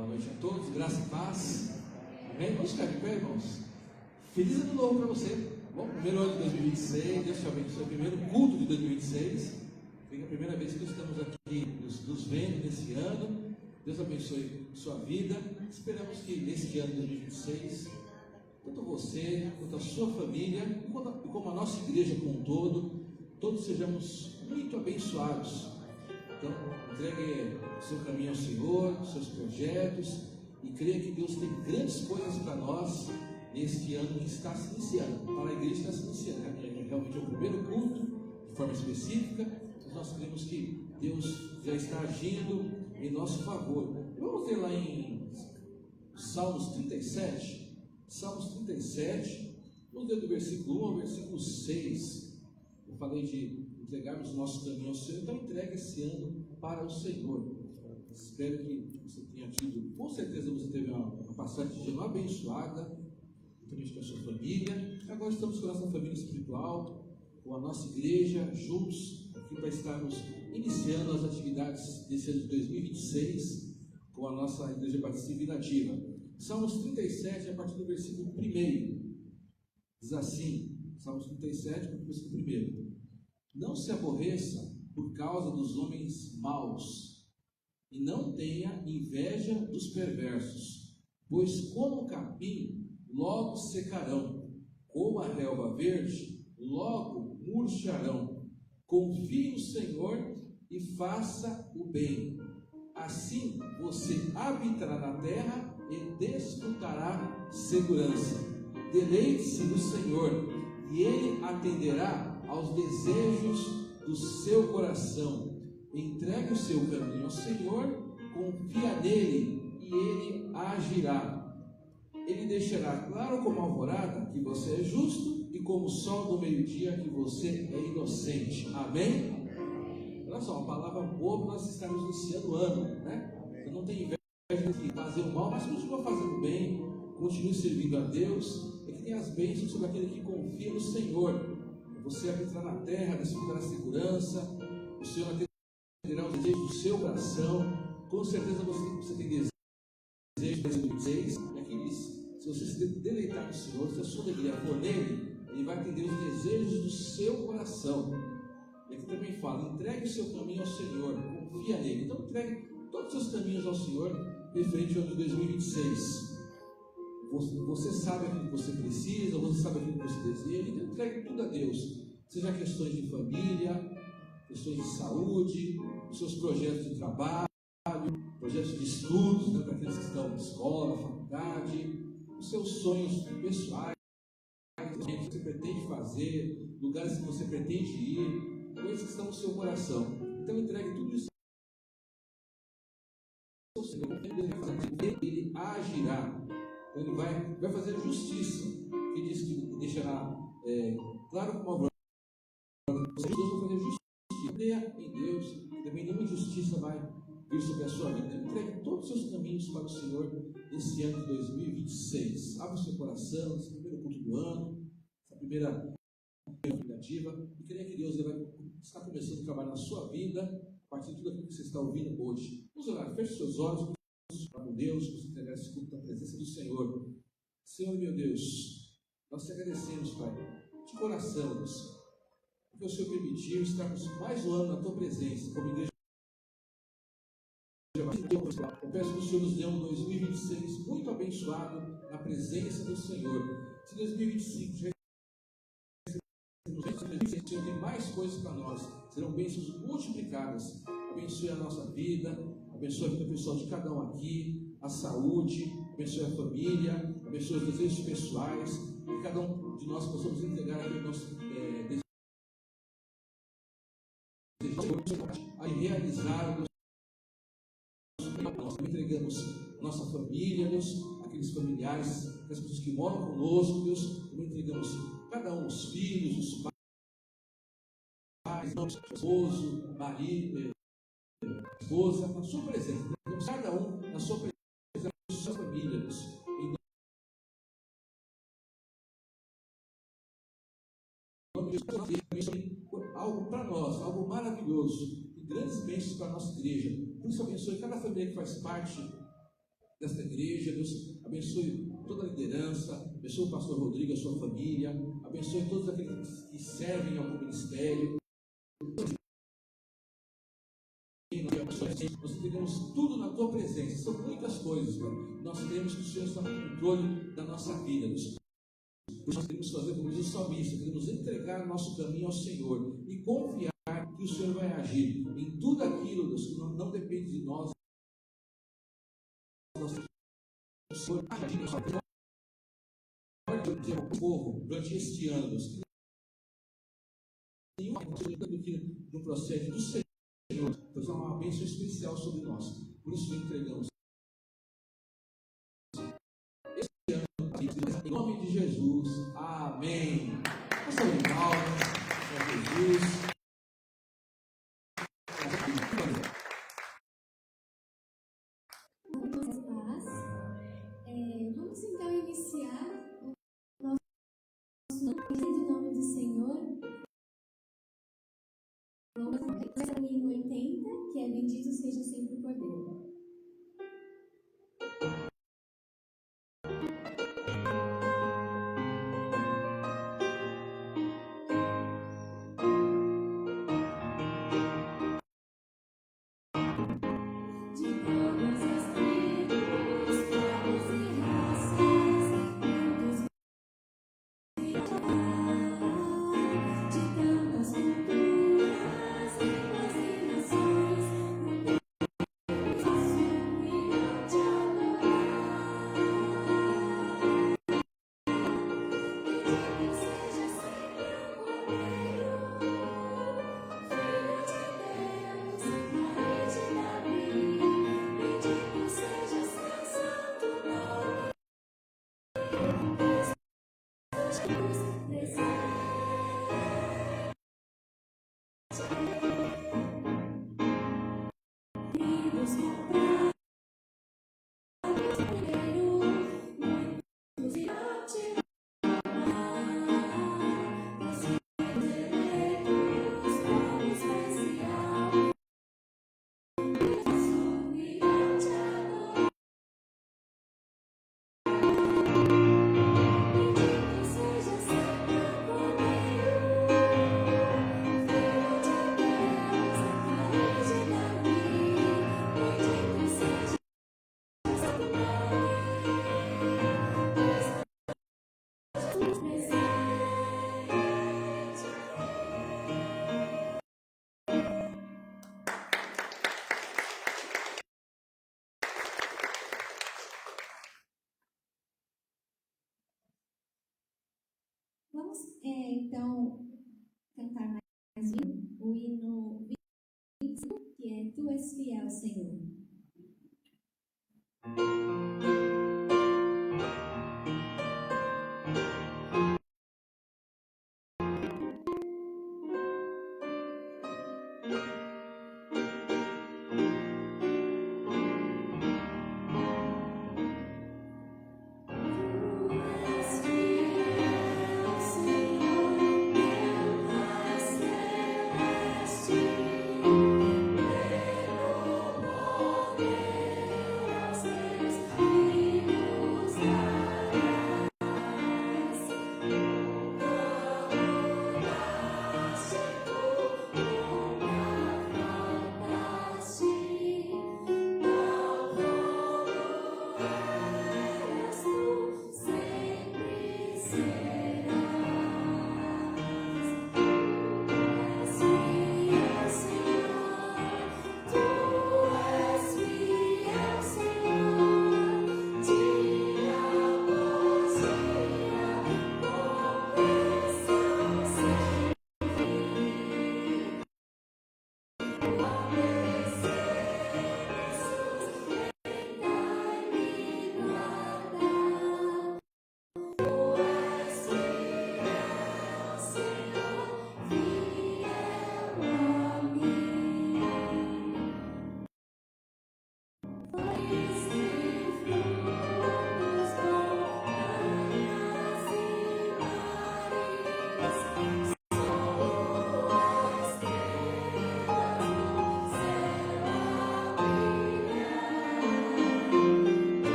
Boa noite a todos, graça e paz. Amém? Vamos ficar de pé, irmãos? Feliz ano novo para você. Bom, primeiro ano de 2026, Deus te abençoe. Primeiro culto de 2026. É a primeira vez que estamos aqui nos vendo nesse ano. Deus abençoe sua vida. Esperamos que neste ano de 2026, tanto você, quanto a sua família, e como a nossa igreja como um todo, todos sejamos muito abençoados. Então, entregue o seu caminho ao Senhor, os seus projetos, e creia que Deus tem grandes coisas para nós neste ano que está se iniciando. Para a igreja está se iniciando, realmente é o primeiro culto, de forma específica, mas nós cremos que Deus já está agindo em nosso favor. Vamos ver lá em Salmos 37, vamos ver do versículo 1 ao versículo 6. Eu falei de entregarmos o nosso caminho ao Senhor, então entregue esse ano para o Senhor. Espero que você tenha tido, com certeza você teve uma passagem de ano abençoada, principalmente com a sua família. Agora estamos com a nossa família espiritual, com a nossa igreja, juntos, aqui para estarmos iniciando as atividades desse ano de 2026, com a nossa Igreja Batista Vida Ativa. Salmos 37, a partir do versículo 1, diz assim, Salmos 37, a partir do versículo 1: Não se aborreça por causa dos homens maus, e não tenha inveja dos perversos, pois como o capim logo secarão, como a relva verde logo murcharão. Confie no Senhor e faça o bem, assim você habitará na terra e desfrutará segurança. Deleite-se no Senhor, e Ele atenderá aos desejos do seu coração. Entregue o seu caminho ao Senhor, confia nele e Ele agirá. Ele deixará claro como a alvorada que você é justo, e como o sol do meio-dia que você é inocente. Amém? Olha só, uma palavra boa para nós estarmos iniciando o ano, né? Você não tem inveja de fazer o mal, mas continua fazendo o bem, continue servindo a Deus, e que tem as bênçãos sobre aquele que confia no Senhor. Você habitará na terra, desfrutará segurança, o Senhor atenderá os desejos do seu coração. Com certeza você tem desejos de 2026, e aqui diz: se você se deleitar no Senhor, se a sua alegria for nele, Ele vai atender os desejos do seu coração. E aqui também fala: entregue o seu caminho ao Senhor, confia nele. Então entregue todos os seus caminhos ao Senhor, referente ao ano de 2026. Você sabe aquilo que você precisa, você sabe aquilo que você deseja, então entregue tudo a Deus. Seja questões de família, questões de saúde, os seus projetos de trabalho, projetos de estudos, né, para aqueles que estão na escola, faculdade, os seus sonhos pessoais, o que você pretende fazer, lugares que você pretende ir, coisas que estão no seu coração. Então entregue tudo isso ao Senhor, Ele agirá. Então ele vai fazer justiça, que diz que deixará claro como a alvorada. Deus vai fazer justiça. Creia em Deus, também nenhuma injustiça vai vir sobre a sua vida. Entregue todos os seus caminhos para o Senhor esse ano de 2026. Abra o seu coração, esse primeiro culto do ano, essa primeira iniciativa, e creia que Deus vai estar começando a trabalhar na sua vida a partir de tudo aquilo que você está ouvindo hoje. Vamos orar, feche seus olhos para com Deus, para entregar esse culto na presença do Senhor. Senhor meu Deus, nós te agradecemos, Pai, de coração, Deus, porque o Senhor permitiu estarmos mais um ano na tua presença, como igreja. Eu peço que o Senhor nos dê um 2026 muito abençoado na presença do Senhor. Se 2025 já o Senhor tem mais coisas para nós, serão bênçãos multiplicadas. Abençoe a nossa vida, abençoe a vida pessoal de cada um aqui, a saúde, abençoe a família, abençoe os desejos pessoais, que cada um de nós possamos entregar aqui o nosso desejo a realizar o nós entregamos a nossa família, Deus, aqueles familiares, as pessoas que moram conosco, Deus, nós entregamos cada um, os filhos, os pais, esposo, marido, esposa, na sua presença. Entregamos cada um na sua presença, na sua família, Deus. Em nome de Jesus, algo para nós, algo maravilhoso, e grandes bênçãos para a nossa igreja. Por isso, abençoe cada família que faz parte desta igreja. Deus abençoe toda a liderança, abençoe o pastor Rodrigo, a sua família, abençoe todos aqueles que servem ao ministério. Nós entendemos tudo na tua presença. São muitas coisas, Pai. Nós temos que o Senhor está no controle da nossa vida. Nós queremos fazer como diz o salmista, queremos entregar nosso caminho ao Senhor e confiar que o Senhor vai agir em tudo aquilo, Deus, que não depende de nós. O Senhor agir o povo durante este ano, Deus. Nenhuma coisa do que no processo do Senhor, pois há uma bênção especial sobre nós. Por isso entregamos este ano, em nome de Jesus. Amém. Nossa legal, Jesus. Vamos então iniciar o nosso nome do Senhor. Vamos começar o hino 80, que é Bendito Seja Sempre o Cordeiro. Vamos então cantar mais o hino 25, que é Tu és fiel, Senhor.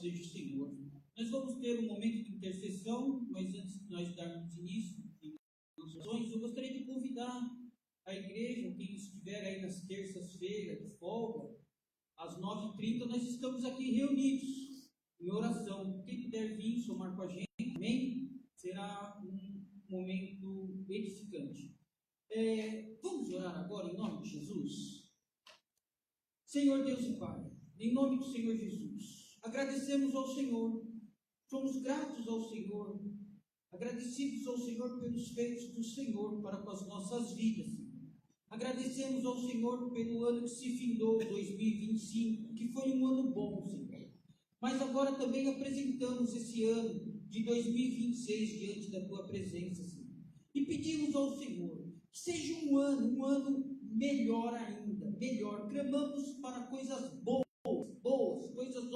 seja o Senhor. Nós vamos ter um momento de intercessão, mas antes de nós darmos início em orações, eu gostaria de convidar a igreja, quem estiver aí nas terças-feiras de folga, às 9h30, nós estamos aqui reunidos em oração. Quem puder vir somar com a gente, amém? Será um momento edificante. Vamos orar agora em nome de Jesus? Senhor Deus e Pai, em nome do Senhor Jesus, agradecemos ao Senhor, somos gratos ao Senhor, agradecidos ao Senhor pelos feitos do Senhor para com as nossas vidas, Senhor. Agradecemos ao Senhor pelo ano que se findou, 2025, que foi um ano bom, Senhor. Mas agora também apresentamos esse ano de 2026 diante da Tua presença, Senhor. E pedimos ao Senhor que seja um ano melhor ainda, melhor. Clamamos para coisas boas, coisas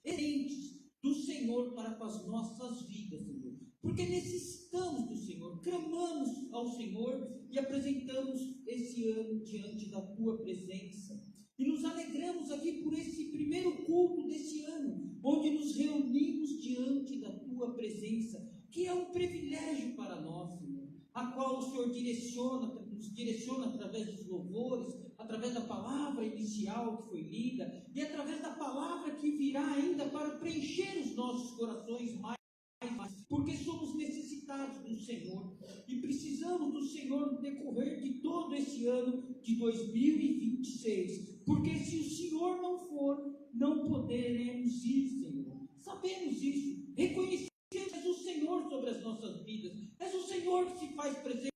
excelentes do Senhor para com as nossas vidas, Senhor. Porque necessitamos do Senhor, clamamos ao Senhor e apresentamos esse ano diante da Tua presença. E nos alegramos aqui por esse primeiro culto desse ano, onde nos reunimos diante da Tua presença, que é um privilégio para nós, Senhor, a qual o Senhor nos direciona através dos louvores, através da palavra inicial que foi lida, e através da palavra que virá ainda para preencher os nossos corações mais, porque somos necessitados do Senhor e precisamos do Senhor no decorrer de todo esse ano de 2026, porque se o Senhor não for, não poderemos ir, Senhor. Sabemos isso, reconhecemos que és o Senhor sobre as nossas vidas, és o Senhor que se faz presente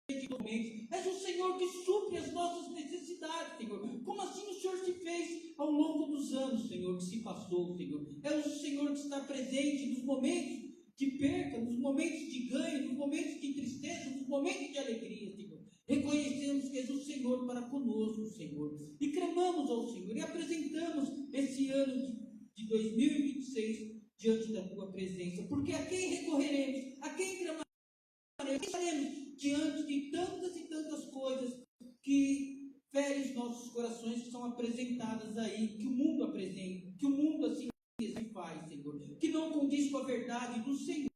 em todos os momentos, és o Senhor que supre as nossas necessidades, Senhor, como assim o Senhor se fez ao longo dos anos, Senhor, que se passou, Senhor. És o Senhor que está presente nos momentos de perca, nos momentos de ganho, nos momentos de tristeza, nos momentos de alegria, Senhor. Reconhecemos que és o Senhor para conosco, Senhor, e clamamos ao Senhor, e apresentamos esse ano de 2026 diante da Tua presença, porque a quem recorreremos, a quem clamaremos diante de tantas e tantas coisas que ferem os nossos corações, que são apresentadas aí, que o mundo apresenta, que o mundo assim faz, Senhor, que não condiz com a verdade do Senhor.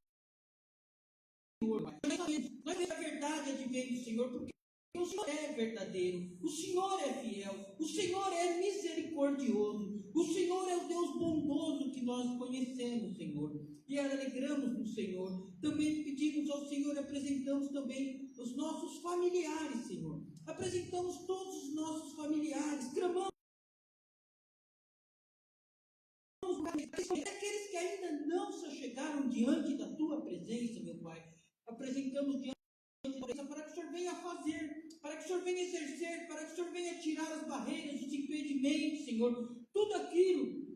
Nós a verdade advém do Senhor, porque o Senhor é verdadeiro, o Senhor é fiel, o Senhor é misericordioso, o Senhor é o Deus bondoso que nós conhecemos, Senhor, e alegramos no Senhor. Também pedimos ao Senhor, apresentamos também os nossos familiares, Senhor, apresentamos todos os nossos familiares, clamamos aqueles que ainda não se chegaram diante da Tua presença, meu Pai, apresentamos diante da presença para que o Senhor venha fazer, para que o Senhor venha exercer, para que o Senhor venha tirar as barreiras, os impedimentos, Senhor, tudo aquilo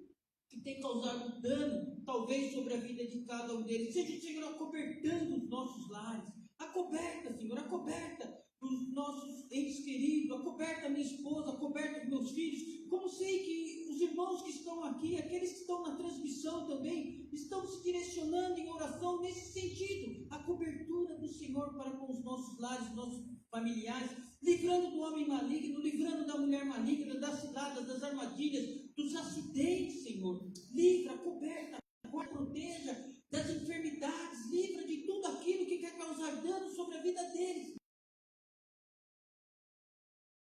que tem causado dano, talvez sobre a vida de cada um deles, seja o Senhor acobertando os nossos lares, acoberta, Senhor, acoberta os nossos entes queridos, acoberta a minha esposa, acoberta os meus filhos, como sei que os irmãos que estão aqui, aqueles que estão na transmissão também, estão se direcionando em oração nesse sentido, a cobertura do Senhor para com os nossos lares, nossos familiares, livrando do homem maligno, livrando da mulher maligna, das ciladas, das armadilhas, dos acidentes, Senhor, livra, coberta, proteja das enfermidades, livra de tudo aquilo que quer causar dano sobre a vida deles.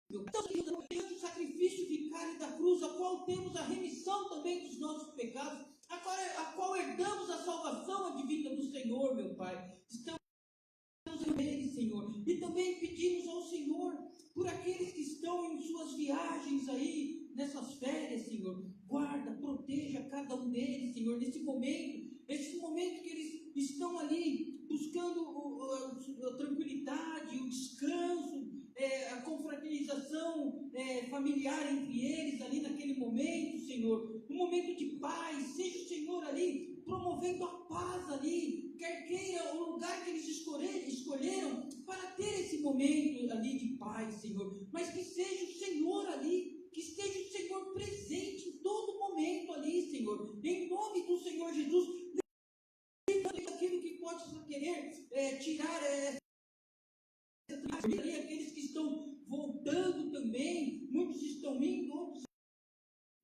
Então, diante do sacrifício vicário da cruz, a qual temos a remissão também dos nossos pecados, a qual herdamos a salvação advinda do Senhor, meu Pai. Estamos nele, Senhor. E também pedimos ao Senhor por aqueles que estão em suas viagens aí, nessas férias, Senhor. Guarda, proteja cada um deles, Senhor, nesse momento que eles estão ali buscando a tranquilidade, o descanso, a confraternização familiar entre eles ali naquele momento, Senhor, um momento de paz, seja o Senhor ali promovendo a paz ali, quer queira o lugar que eles escolheram para ter esse momento ali de paz, Senhor, mas que seja o Senhor ali, que esteja o Senhor presente em todo momento ali, Senhor, em nome do Senhor Jesus, aquilo que pode querer tirar aqueles que estão voltando também, muitos estão indo, outros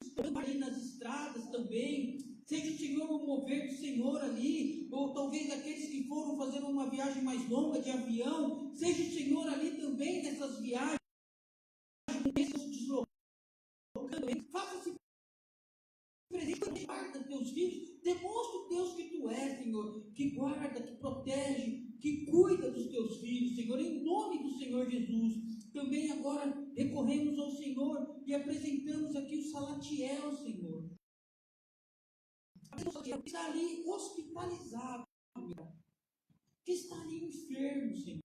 estão aí nas estradas também, Seja o Senhor o mover do Senhor ali, ou talvez aqueles que foram fazer uma viagem mais longa de avião, seja o Senhor ali também nessas viagens, se deslocando, faça-se presente, guarda teus filhos, demonstra o Deus que tu és, Senhor, que guarda, que protege, que cuida dos teus filhos, Senhor, em nome do Senhor Jesus. Também agora recorremos ao Senhor e apresentamos aqui o Salatiel, Senhor. Que está ali hospitalizado, que está ali enfermo, Senhor,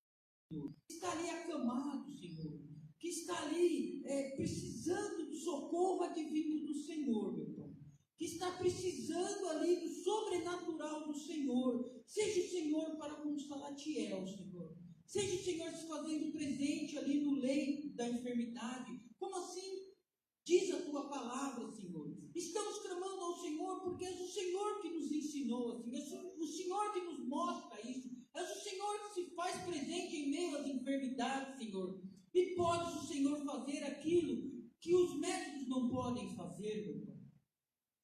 que está ali acamado, Senhor, que está ali precisando do socorro advindo do Senhor, meu Pai, que está precisando ali do sobrenatural do Senhor. Seja o Senhor para com o Salatiel, Senhor. Seja o Senhor se fazendo presente ali no leito da enfermidade. Como assim diz a tua palavra, Senhor? Estamos clamando ao Senhor porque és o Senhor que nos ensinou assim, és o Senhor que nos mostra isso, és o Senhor que se faz presente em meio às enfermidades, Senhor. E podes o Senhor fazer aquilo que os médicos não podem fazer, meu Pai.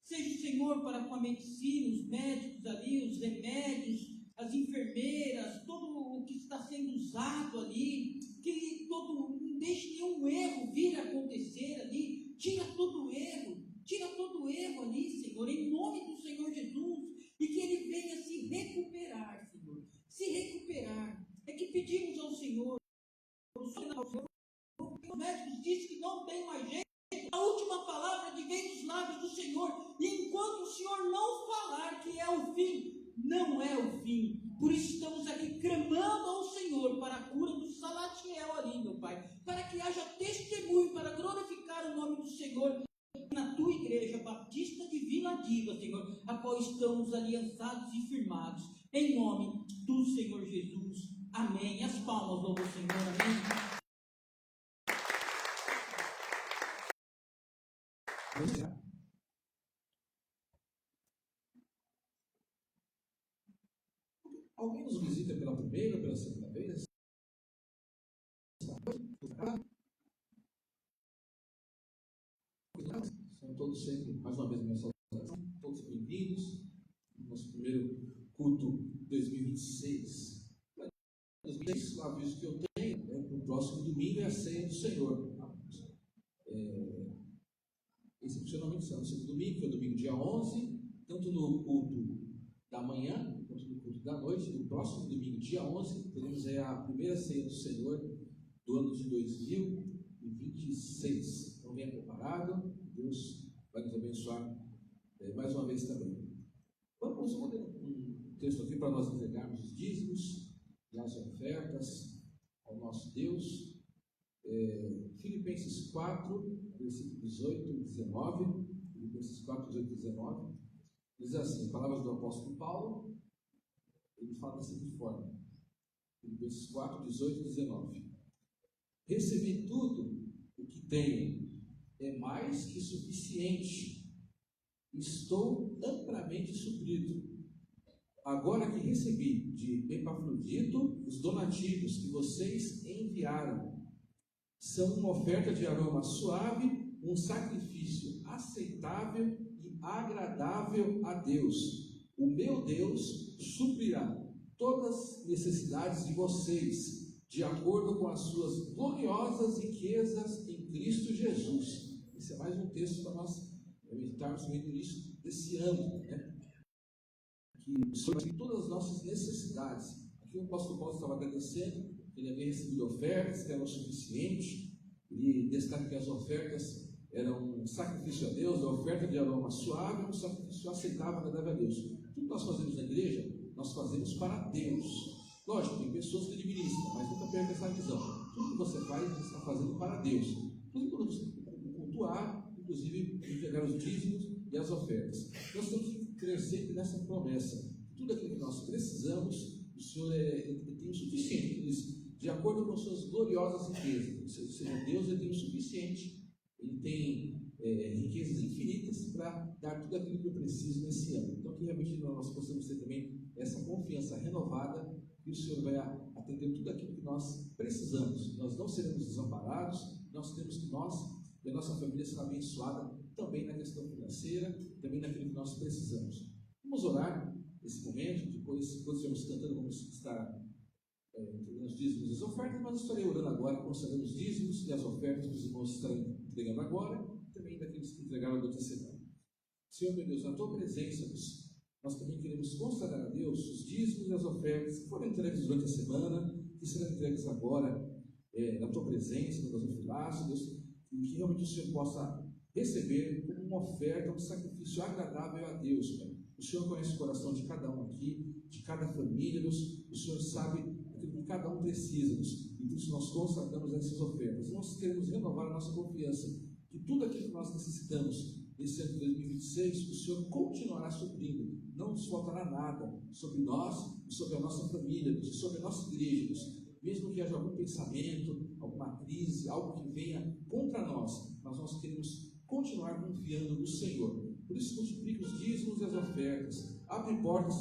Seja o Senhor para com a medicina, os médicos ali, os remédios, as enfermeiras, todo o que está sendo usado ali, que não deixe nenhum erro vir a acontecer ali, tira todo o erro ali, Senhor, em nome do Senhor Jesus, e que ele venha se recuperar, Senhor, se recuperar. É que pedimos ao Senhor, os médicos dizem que não tem mais jeito, a última palavra que vem dos lábios do Senhor, e enquanto o Senhor não falar que é o fim, não é o fim. Por isso estamos aqui clamando ao Senhor para a cura do Salatiel ali, meu Pai, para que haja testemunho, para glorificar o nome do Senhor na tua igreja Batista de Vila Diva, Senhor, a qual estamos aliançados e firmados, em nome do Senhor Jesus. Amém. As palmas louvam o Senhor. Amém. Alguém nos visita pela primeira ou pela segunda vez? São todos sempre, mais uma vez, minha saudação, todos bem-vindos no nosso primeiro culto 2026. O aviso que eu tenho para o próximo domingo é a ceia do Senhor. Excepcionalmente, no segundo domingo, que é o domingo dia 11, tanto no culto da manhã, quanto no culto da noite. No próximo domingo, dia 11, teremos a primeira ceia do Senhor do ano de 2026. Então, venha preparado, Deus vai nos abençoar mais uma vez também. Vamos ler um texto aqui para nós entregarmos os dízimos e as ofertas ao nosso Deus. Filipenses 4, versículo 18 e 19. Filipenses 4, 18 e 19. Diz assim, palavras do apóstolo Paulo, ele fala da seguinte forma, Filipenses 4, 18 e 19. Recebi tudo o que tenho, é mais que suficiente, estou amplamente suprido. Agora que recebi de Epafrodito os donativos que vocês enviaram, são uma oferta de aroma suave, um sacrifício aceitável e agradável a Deus. O meu Deus suprirá todas as necessidades de vocês, de acordo com as suas gloriosas riquezas em Cristo Jesus. Esse é mais um texto para nós meditarmos no início desse ano, né? Que sobre todas as nossas necessidades. Aqui o apóstolo Paulo estava agradecendo, ele havia recebido ofertas que eram suficientes. Ele destaca que as ofertas eram um sacrifício a Deus, a oferta de aroma suave, um sacrifício aceitável, agradável a Deus. Tudo que nós fazemos na igreja, nós fazemos para Deus. Lógico, tem pessoas que administram, mas nunca perca essa visão. Tudo que você faz, você está fazendo para Deus. Tudo que você cultuar, inclusive entregar os dízimos e as ofertas. Nós temos que crer sempre nessa promessa. Tudo aquilo que nós precisamos, o Senhor ele tem o suficiente. Ele diz, de acordo com suas gloriosas riquezas. Ou seja, Deus ele tem o suficiente, ele tem riquezas infinitas para dar tudo aquilo que eu preciso nesse ano. Então, que realmente nós possamos ter também essa confiança renovada que o Senhor vai atender tudo aquilo que nós precisamos. Nós não seremos desamparados, nós temos que nós que a nossa família será abençoada também na questão financeira, também naquilo que nós precisamos. Vamos orar nesse momento, depois, quando estivermos cantando, vamos estar entregando os dízimos e as ofertas, mas eu estarei orando agora, consagrando os dízimos e as ofertas que os irmãos estarão entregando agora, e também daqueles que entregaram durante a semana. Senhor meu Deus, na tua presença, nós também queremos consagrar a Deus os dízimos e as ofertas que foram entregues durante a semana, que serão entregues agora na tua presença, no gasofilaço, Deus, e que realmente o Senhor possa receber como uma oferta, um sacrifício agradável a Deus, Pai. O Senhor conhece o coração de cada um aqui, de cada família, Deus. O Senhor sabe aquilo que cada um precisa, Deus. E por isso nós consagramos essas ofertas. Nós queremos renovar a nossa confiança que tudo aquilo que nós necessitamos nesse ano de 2026, o Senhor continuará suprindo. Não nos faltará nada sobre nós e sobre a nossa família, Deus, e sobre a nossa igreja, Deus. Mesmo que haja algum pensamento, alguma crise, algo que venha contra nós, mas nós queremos continuar confiando no Senhor. Por isso, multiplica os dízimos e as ofertas. Abre portas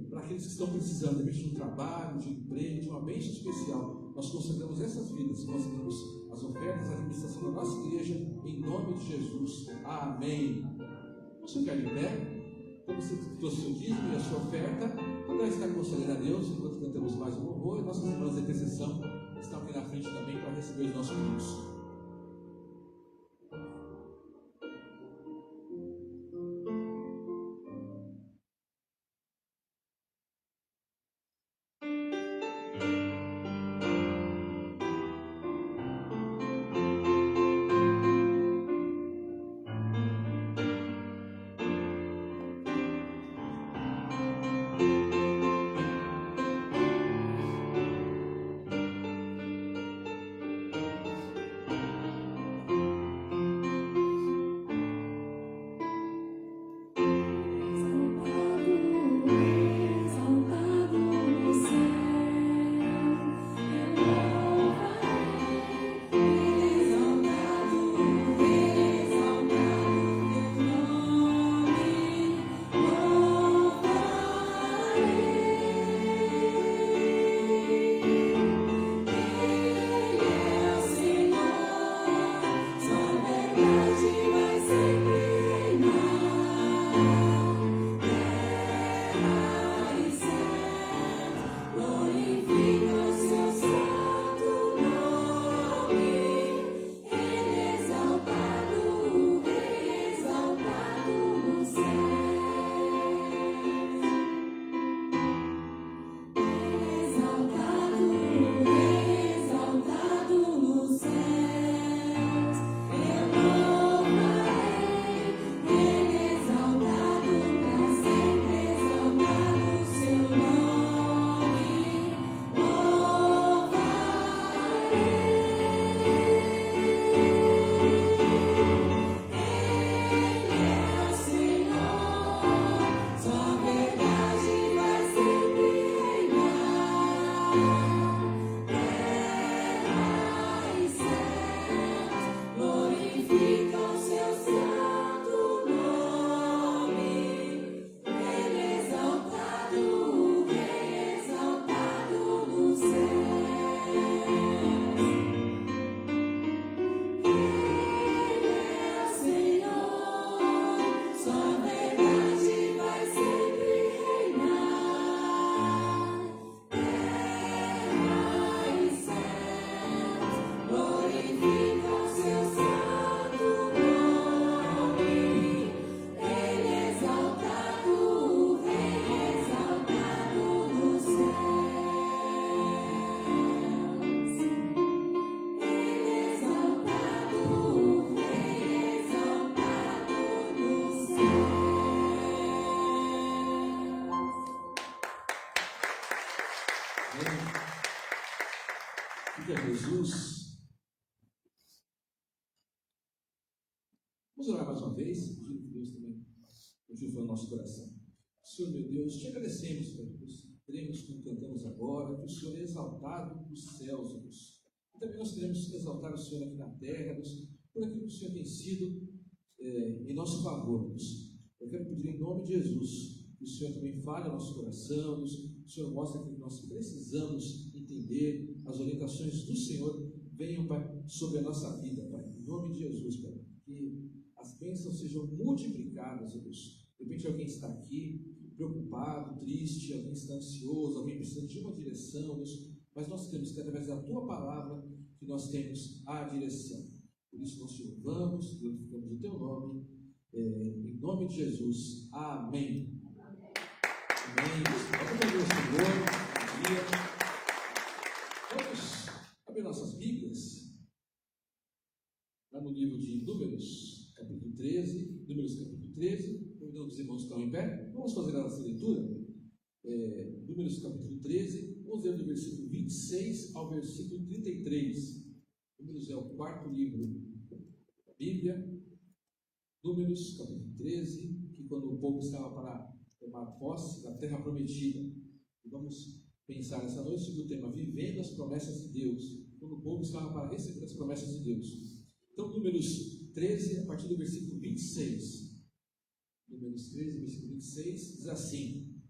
para aqueles que estão precisando, de repente, de um trabalho, de um emprego, de uma bênção especial. Nós consagramos essas vidas, consagramos as ofertas, a administração da nossa igreja, em nome de Jesus. Amém. Você ficar de pé? Então você trouxe o seu dízimo e a sua oferta, poderá estar consagrando a Deus enquanto cantamos mais um louvor, e nossas irmãs da intercessão estão aqui na frente também para receber os nossos pedidos. Fique a Jesus. Vamos orar mais uma vez, pedindo que Deus também continue no nosso coração. Senhor meu Deus, te agradecemos, Pai Deus. Queremos, como cantamos agora, que o Senhor é exaltado nos céus, Deus. E também nós queremos exaltar o Senhor aqui na terra, Deus, por aquilo que o Senhor tem sido em nosso favor, Deus. Eu quero pedir em nome de Jesus que o Senhor também fale ao nosso coração, Deus. O Senhor mostra que nós precisamos entender as orientações do Senhor venham, Pai, sobre a nossa vida, Pai. Em nome de Jesus, Pai, que as bênçãos sejam multiplicadas, Deus. De repente alguém está aqui preocupado, triste, alguém está ansioso, alguém precisa de uma direção, Deus, mas nós temos que, através da Tua palavra, que nós temos a direção. Por isso nós te louvamos, glorificamos o Teu nome, em nome de Jesus. Amém. Amém. Vamos ao Senhor, bom dia. Vamos abrir nossas Bíblias, lá no livro de Números, capítulo 13, convidando os irmãos que estão em pé. Vamos fazer a nossa leitura. Números capítulo 13, vamos ler do versículo 26 ao versículo 33. Números é o quarto livro da Bíblia. Números capítulo 13, que quando o povo estava para tomar posse da terra prometida. E vamos pensar essa noite sobre o tema Vivendo as promessas de Deus, quando o povo estava para receber as promessas de Deus. Então, Números 13, a partir do versículo 26. Números 13, versículo 26, diz assim: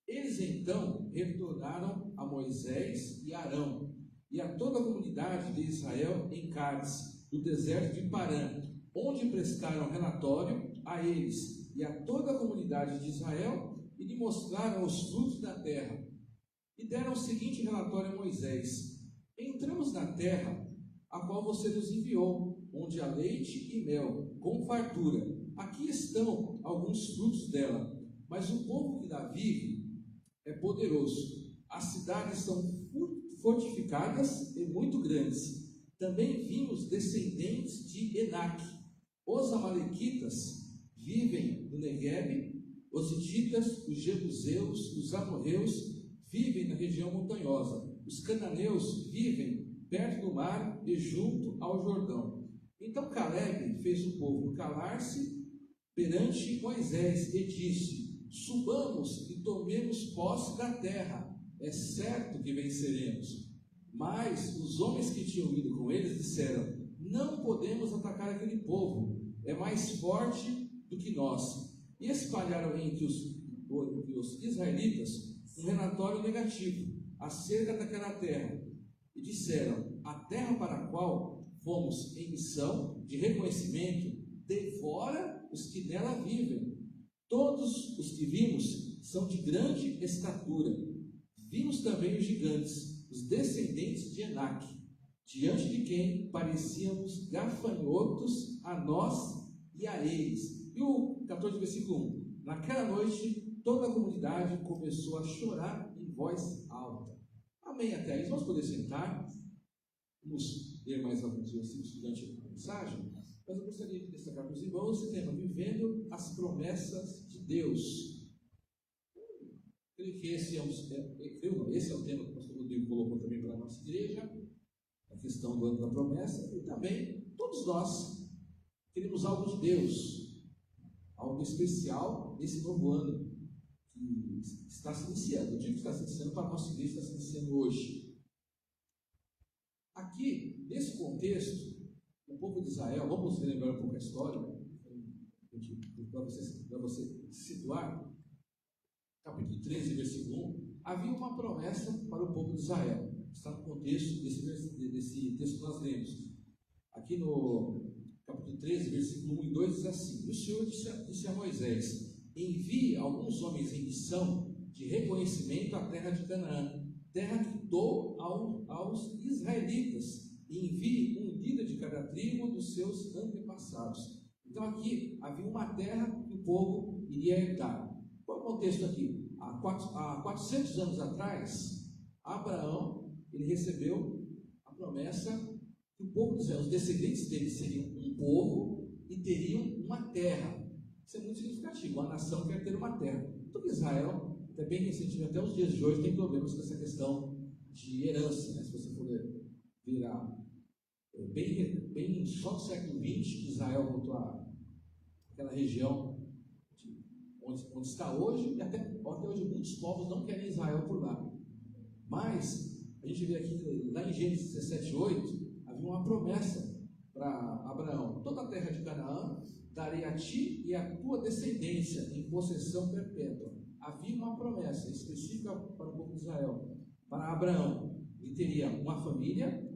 Eles então retornaram a Moisés e Arão e a toda a comunidade de Israel em Cádiz, no deserto de Parã, onde prestaram relatório a eles e a toda a comunidade de Israel e lhe mostraram os frutos da terra. E deram o seguinte relatório a Moisés: Entramos na terra a qual você nos enviou, onde há leite e mel, com fartura. Aqui estão alguns frutos dela, mas o povo que lá vive é poderoso. As cidades são fortificadas e muito grandes. Também vimos descendentes de Enaque. Os amalequitas vivem no Neguebe, os hititas, os jebuseus, os amorreus vivem na região montanhosa. Os cananeus vivem perto do mar e junto ao Jordão. Então Caleb fez o povo calar-se perante Moisés e disse: Subamos e tomemos posse da terra. É certo que venceremos. Mas os homens que tinham ido com eles disseram: Não podemos atacar aquele povo, é mais forte do que nós. E espalharam entre os israelitas um relatório negativo acerca daquela terra. E disseram: A terra para a qual fomos em missão de reconhecimento devora os que nela vivem. Todos os que vimos são de grande estatura. Vimos também os gigantes, os descendentes de Enaque, diante de quem parecíamos gafanhotos a nós e a eles. E o 14, versículo 1. Naquela noite, toda a comunidade começou a chorar em voz alta. Amém até aí. Vamos poder sentar. Vamos ler mais alguns versículos durante a mensagem. Mas eu gostaria de destacar para os irmãos esse tema: Vivendo as promessas de Deus. Creio que esse é o tema que o pastor Rodrigo colocou também para a nossa igreja, a questão do ano da promessa, e também todos nós queremos algo de Deus, algo especial nesse novo ano que está se iniciando. Eu digo que está se iniciando para a nossa igreja, está se iniciando hoje. Aqui, nesse contexto, o povo de Israel, vamos relembrar um pouco a história, para você situar. Capítulo 13, versículo 1, havia uma promessa para o povo de Israel. Está no contexto desse texto que nós lemos. Aqui no capítulo 13, versículo 1 e 2, diz assim: O Senhor disse a Moisés: Envie alguns homens em missão de reconhecimento à terra de Canaã, terra que dou aos israelitas, e envie um líder de cada tribo dos seus antepassados. Então aqui havia uma terra que o povo iria herdar. Qual é o contexto aqui? Há 400 anos atrás, Abraão, ele recebeu a promessa que o povo de Israel, os descendentes dele seriam um povo e teriam uma terra. Isso é muito significativo. A nação quer ter uma terra. Então Israel, até bem recentemente, até os dias de hoje, tem problemas com essa questão de herança, né? Se você for virar bem só no século XX, Israel voltou àquela região onde está hoje, e até hoje muitos povos não querem Israel por lá. Mas a gente vê aqui, lá em Gênesis 17:8, havia uma promessa para Abraão: toda a terra de Canaã darei a ti e a tua descendência em possessão perpétua. Havia uma promessa específica para o povo de Israel. Para Abraão, ele teria uma família,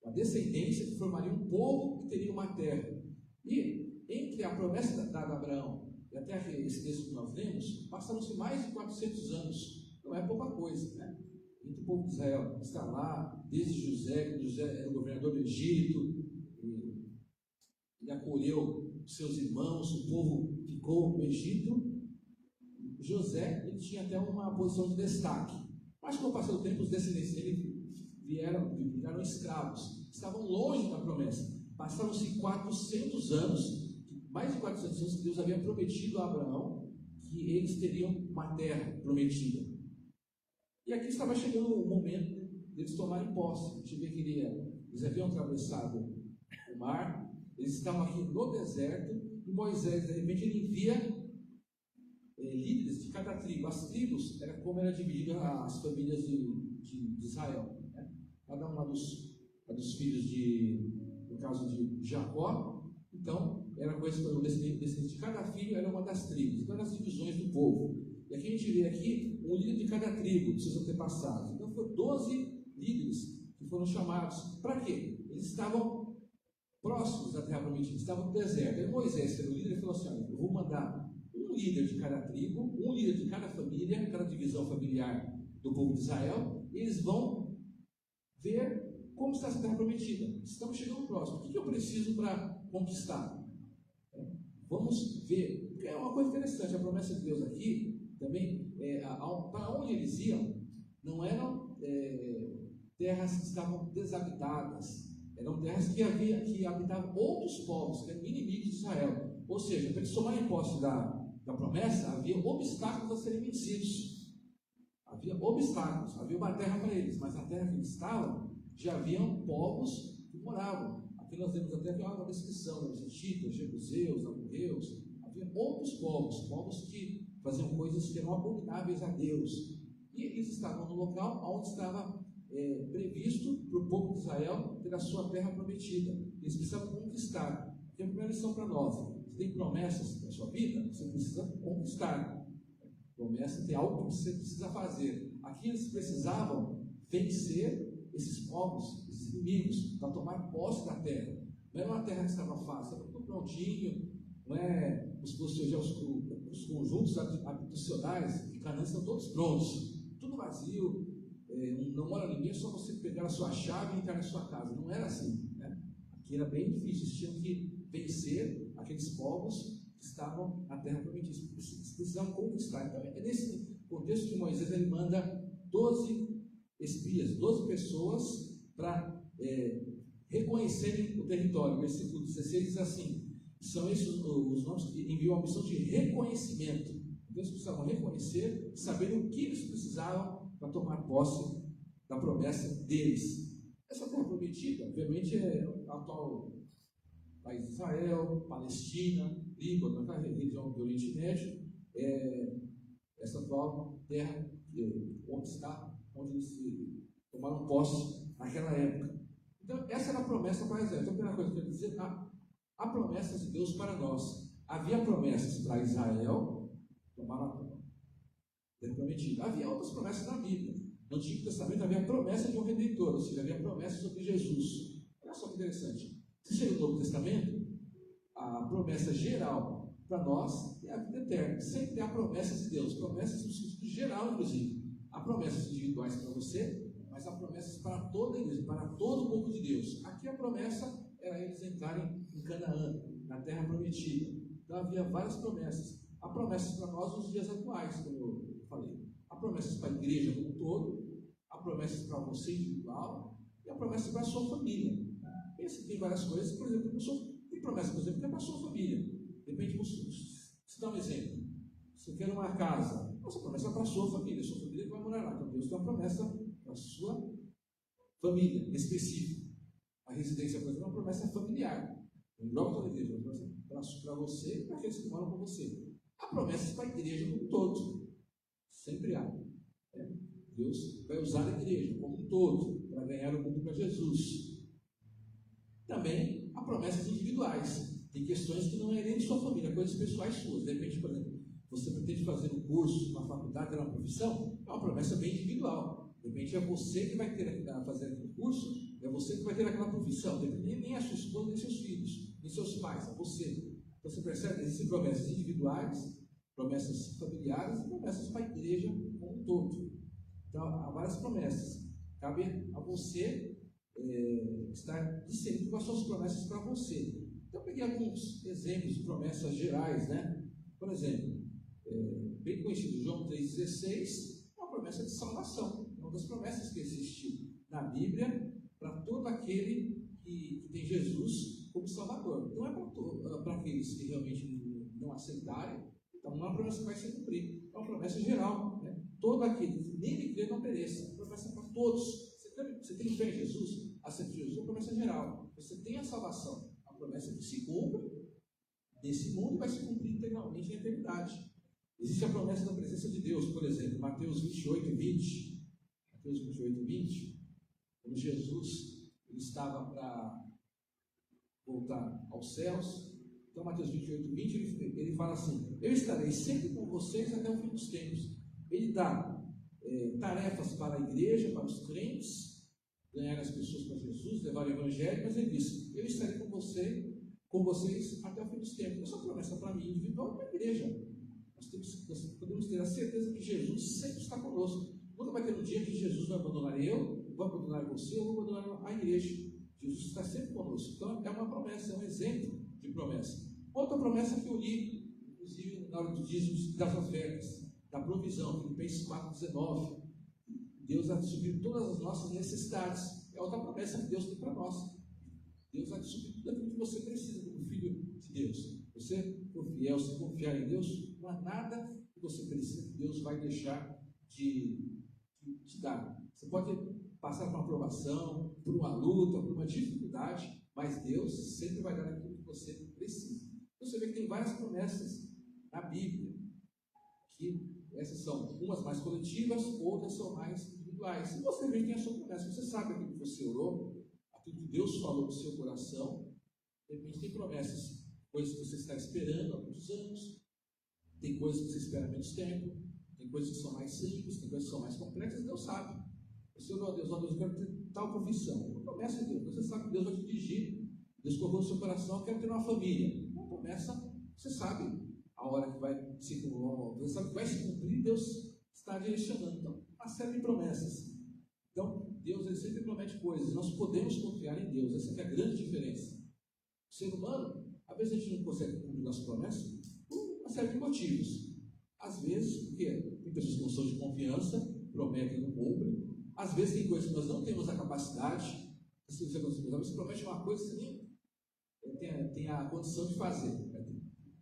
uma descendência que formaria um povo que teria uma terra. E entre a promessa dada a Abraão e até esse texto que nós lemos, passaram-se mais de 400 anos. Não é pouca coisa, né? Entre o povo de Israel está lá, desde José, quando José era o governador do Egito, ele acolheu seus irmãos, o povo ficou no Egito. José, ele tinha até uma posição de destaque, mas com o passar do tempo, os descendentes dele viraram escravos, estavam longe da promessa. Passaram-se 400 anos, mais de 400 anos, que Deus havia prometido a Abraão que eles teriam uma terra prometida. E aqui estava chegando o momento deles tomarem posse. A gente vê que eles haviam atravessado o mar, eles estavam aqui no deserto, e Moisés, de repente, ele envia líderes de cada tribo. As tribos era como era dividida as famílias de Israel, né? Cada uma dos filhos no caso de Jacó, então era coisa que o descendente de cada filho era uma das tribos, então eram as divisões do povo. E aqui a gente vê aqui um líder de cada tribo, dos seus antepassados. Então foram 12 líderes que foram chamados. Para quê? Eles estavam próximos da terra prometida, estavam no deserto. Aí Moisés, que era o líder, falou assim: eu vou mandar um líder de cada tribo, um líder de cada família, cada divisão familiar do povo de Israel, e eles vão ver como está essa terra prometida. Estamos chegando próximo. O que eu preciso para conquistar? Vamos ver. Porque é uma coisa interessante, a promessa de Deus aqui também, para onde eles iam, não eram terras que estavam desabitadas, eram terras que habitavam outros povos, que eram inimigos de Israel. Ou seja, para eles tomarem posse da promessa, havia obstáculos a serem vencidos. Havia obstáculos, havia uma terra para eles, mas na terra que eles estavam, já haviam povos que moravam. Aqui nós temos até uma descrição dos hititas, jebuseus, amorreus. Havia outros povos que faziam coisas que eram abomináveis a Deus. E eles estavam no local onde estava previsto para o povo de Israel ter a sua terra prometida. Eles precisavam conquistar. Tem a primeira lição para nós: você tem promessas na sua vida, você precisa conquistar. Promessa tem algo que você precisa fazer. Aqui eles precisavam vencer esses povos, esses inimigos, para tomar posse da terra. Não era uma terra que estava fácil, estava tudo prontinho, não é? Os conjuntos habitacionais de Canaã estão todos prontos, tudo vazio, não mora ninguém, é só você pegar a sua chave e entrar na sua casa. Não era assim, né? Aqui era bem difícil, eles tinham que vencer aqueles povos que estavam na terra prometida, eles precisavam conquistar. Então é nesse contexto que Moisés ele manda 12 espias, 12 pessoas para reconhecerem o território. O versículo 16 diz assim: são esses os nomes que enviam a missão de reconhecimento. Então eles precisavam reconhecer e saber o que eles precisavam para tomar posse da promessa deles. Essa terra prometida, obviamente, é o atual país de Israel, Palestina, Líbano, aquela região do Oriente Médio, essa atual terra onde eles tomaram posse naquela época. Então, essa era a promessa para Israel. Então, a primeira coisa que eu quero dizer, há promessas de Deus para nós. Havia promessas para Israel, tomaram a terra prometida. Havia outras promessas na Bíblia. No Antigo Testamento havia a promessa de um Redentor, ou seja, havia a promessa sobre Jesus. Olha só que interessante. Se chega no Novo Testamento, a promessa geral para nós é a vida eterna. Sempre há promessas de Deus, promessas no sentido geral, inclusive. Há promessas individuais para você, mas há promessas para toda a igreja, para todo o povo de Deus. Aqui a promessa era eles entrarem em Canaã, na terra prometida. Então havia várias promessas. Há promessas para nós nos dias atuais, como eu falei. Há promessas para a igreja como um todo, há promessas para você individual e há promessas para a sua família. Pensa que tem várias coisas, por exemplo, tem promessa, por exemplo, que é para a sua família. Depende, se dá um exemplo. Você quer uma casa, essa promessa é para a sua família que vai morar lá. Então Deus tem uma promessa para a sua família específica. A residência, por exemplo, é uma promessa familiar. Engloba toda a igreja, uma promessa para você e para aqueles que moram com você. Há promessas para a igreja como um todo. Sempre há. Deus vai usar a igreja como um todo para ganhar o mundo para Jesus. Também há promessas individuais. Tem questões que não é nem de sua família, coisas pessoais suas. De repente, por exemplo, você pretende fazer um curso, uma faculdade, uma profissão, é uma promessa bem individual. De repente é você que vai ter que fazer aquele curso, é você que vai ter aquela profissão, nem a sua esposa, nem seus filhos, nem seus pais, é você. Então você percebe que existem promessas individuais, promessas familiares e promessas para a igreja como um todo. Então há várias promessas. Cabe a você estar discernindo quais são as promessas para você. Então eu peguei alguns exemplos de promessas gerais, né? Por exemplo, bem conhecido, João 3,16, é uma promessa de salvação. É uma das promessas que existe na Bíblia para todo aquele que tem Jesus como Salvador. Não é para aqueles que realmente não aceitarem, então não é uma promessa que vai se cumprir. É uma promessa geral, né? Todo aquele que nele crê não pereça. É uma promessa para todos. Você tem fé em Jesus? Aceita Jesus? É uma promessa geral. Você tem a salvação. É uma promessa que se cumpre nesse mundo e vai se cumprir integralmente na eternidade. Existe a promessa da presença de Deus, por exemplo, Mateus 28:20. Mateus 28:20, quando Jesus estava para voltar aos céus. Então, Mateus 28:20, ele fala assim: eu estarei sempre com vocês até o fim dos tempos. Ele dá tarefas para a igreja, para os crentes, ganhar as pessoas para Jesus, levar o evangelho, mas ele disse: eu estarei com vocês até o fim dos tempos. Essa é uma promessa para mim, individual e para a igreja. Nós podemos ter a certeza que Jesus sempre está conosco. Nunca vai ter um dia que Jesus vai abandonar eu, vai abandonar você, ou vai abandonar a igreja. Jesus está sempre conosco. Então é uma promessa, é um exemplo de promessa. Outra promessa que eu li, inclusive na hora dos dízimos das ofertas, da provisão, Filipenses 4:19. Deus vai suprir todas as nossas necessidades. É outra promessa que Deus tem para nós. Deus vai suprir tudo aquilo que você precisa como filho de Deus. Você for fiel, se confiar em Deus, não há nada que você precisa que Deus vai deixar de te dar. Você pode passar por uma provação, por uma luta, por uma dificuldade, mas Deus sempre vai dar aquilo que você precisa. Então você vê que tem várias promessas na Bíblia, que essas são umas mais coletivas, outras são mais individuais. Se você vê que tem a sua promessa, você sabe aquilo que você orou, aquilo que Deus falou no seu coração. De repente tem promessas, coisas que você está esperando há muitos anos, tem coisas que você espera há menos tempo, tem coisas que são mais simples, tem coisas que são mais complexas. Deus sabe. Você orou a Deus, eu quero ter tal profissão. Uma promessa de Deus, você sabe que Deus vai te dirigir. Deus colocou no seu coração: eu quero ter uma família. Uma promessa, você sabe a hora que vai se cumprir, você sabe que vai se cumprir, Deus está direcionando. Então, uma série de promessas. Então, Deus ele sempre promete coisas, nós podemos confiar em Deus, essa é a grande diferença. O ser humano, às vezes a gente não consegue cumprir nossas promessas por uma série de motivos. Às vezes, porque tem pessoas que não são de confiança, prometem e não cumprem. Às vezes tem coisas que nós não temos a capacidade. Se você promete uma coisa, você nem tem a condição de fazer.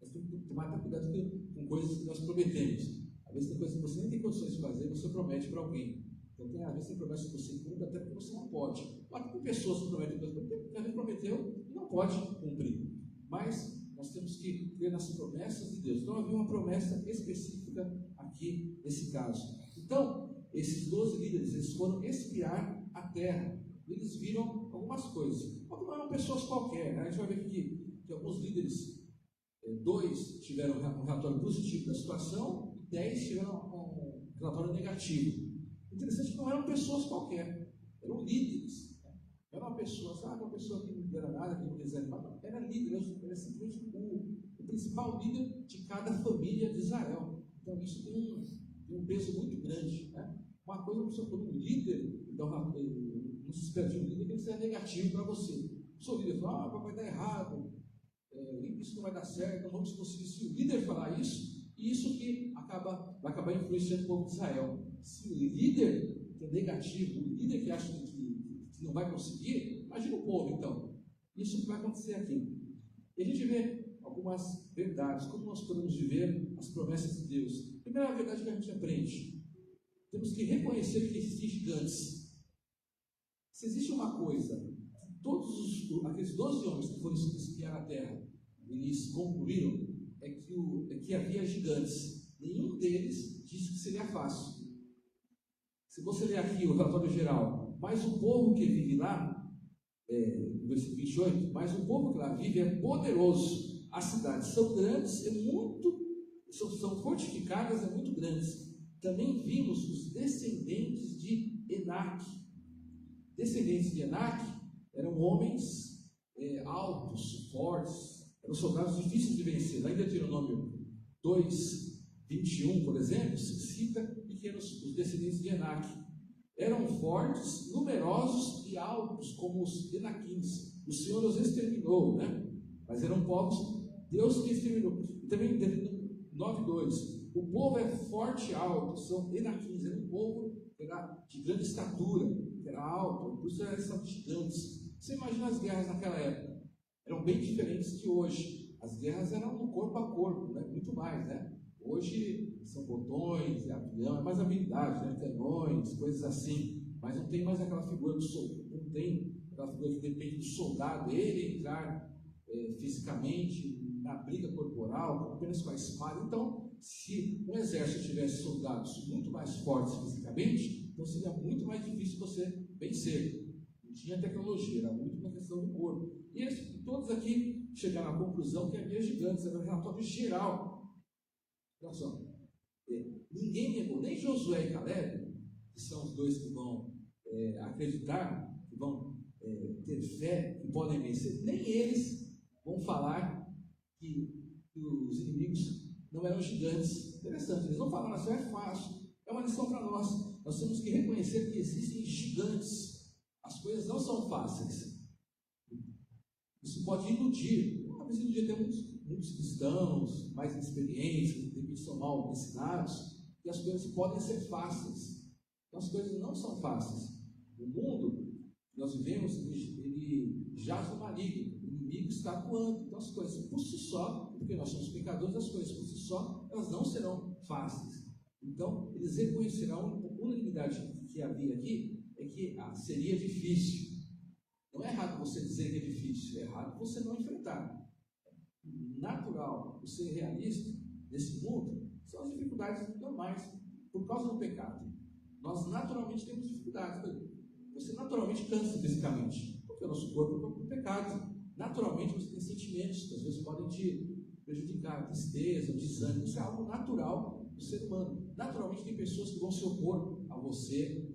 Nós temos que tomar até cuidado com coisas que nós prometemos. Às vezes tem coisas que você nem tem condições de fazer, você promete para alguém. Então, às vezes tem promessas que você cumpre até porque você não pode. Mas tem pessoas que prometem coisas que a gente prometeu e não pode cumprir. Mas nós temos que crer nas promessas de Deus. Então havia uma promessa específica aqui nesse caso. Então, esses 12 líderes, eles foram espiar a terra. Eles viram algumas coisas. Mas não eram pessoas qualquer, né? A gente vai ver aqui que alguns líderes, 2 tiveram um relatório positivo da situação, 10 tiveram um relatório negativo. Interessante que não eram pessoas qualquer, eram líderes. Né? Não era uma pessoa que não era nada, que não desanimava, não. Era líder, era simplesmente o principal líder de cada família de Israel. Então isso tem um peso muito grande. Né? Uma coisa, a pessoa, quando um líder, não se espera de um líder que ele seja negativo para você. O seu líder fala: vai dar errado, isso não vai dar certo, não vamos conseguir. Se o líder falar isso, isso que vai acabar influenciando o povo de Israel. Se o líder que é negativo, o líder que acha que não vai conseguir, imagina o povo então. Isso que vai acontecer aqui. E a gente vê algumas verdades, como nós podemos viver as promessas de Deus. Primeira verdade que a gente aprende: temos que reconhecer que existem gigantes. Se existe uma coisa, todos aqueles 12 homens que foram espiar a terra, eles concluíram, é que havia gigantes. Nenhum deles disse que seria fácil. Se você ler aqui o relatório geral, mas o povo que vive lá, no versículo 28, mas o povo que lá vive é poderoso. As cidades são grandes, são fortificadas, muito grandes. Também vimos os descendentes de Enaque. Descendentes de Enaque eram homens altos, fortes, eram soldados difíceis de vencer. Lá em Deuteronômio 2:21, por exemplo, se cita que eram os descendentes de Enaque. Eram fortes, numerosos e altos, como os Enaquins. O Senhor os exterminou, né? Mas eram povos, Deus que exterminou. E também, 9:2, o povo é forte e alto, são Enaquins, era um povo que era de grande estatura, que era alto, por isso eram gigantes. Você imagina as guerras naquela época? Eram bem diferentes de hoje. As guerras eram no corpo a corpo, né? Muito mais, né? Hoje são botões, avião, é mais habilidade, né? Canhões, coisas assim. Mas não tem mais aquela figura do soldado, não tem aquela figura que depende do soldado, ele entrar fisicamente na briga corporal, apenas com a espada. Então, se um exército tivesse soldados muito mais fortes fisicamente, então seria muito mais difícil você vencer. Não tinha tecnologia, era muito uma questão do corpo. E todos aqui chegaram à conclusão que havia gigantes, era um relatório geral. Olha só, ninguém negou, nem Josué e Caleb, que são os dois que vão acreditar, que vão ter fé, que podem vencer, nem eles vão falar que os inimigos não eram gigantes. Interessante, eles vão falar, assim, é fácil, é uma lição para nós. Nós temos que reconhecer que existem gigantes, as coisas não são fáceis. Isso pode iludir, talvez iludir até muitos cristãos mais experientes, que são mal ensinados, que as coisas podem ser fáceis. Então as coisas não são fáceis. O mundo que nós vivemos, ele jaz no maligno, o inimigo está atuando. Então as coisas por si só, porque nós somos pecadores, as coisas por si só, elas não serão fáceis. Então eles reconhecerão a unanimidade que havia aqui, é que seria difícil. Não é errado você dizer que é difícil, é errado você não enfrentar. Natural, o ser realista nesse mundo são as dificuldades normais por causa do pecado. Nós naturalmente temos dificuldades. Você naturalmente cansa fisicamente, porque o nosso corpo é o corpo do pecado. Naturalmente você tem sentimentos que às vezes podem te prejudicar, tristeza, desânimo. Isso é algo natural do ser humano. Naturalmente tem pessoas que vão se opor a você.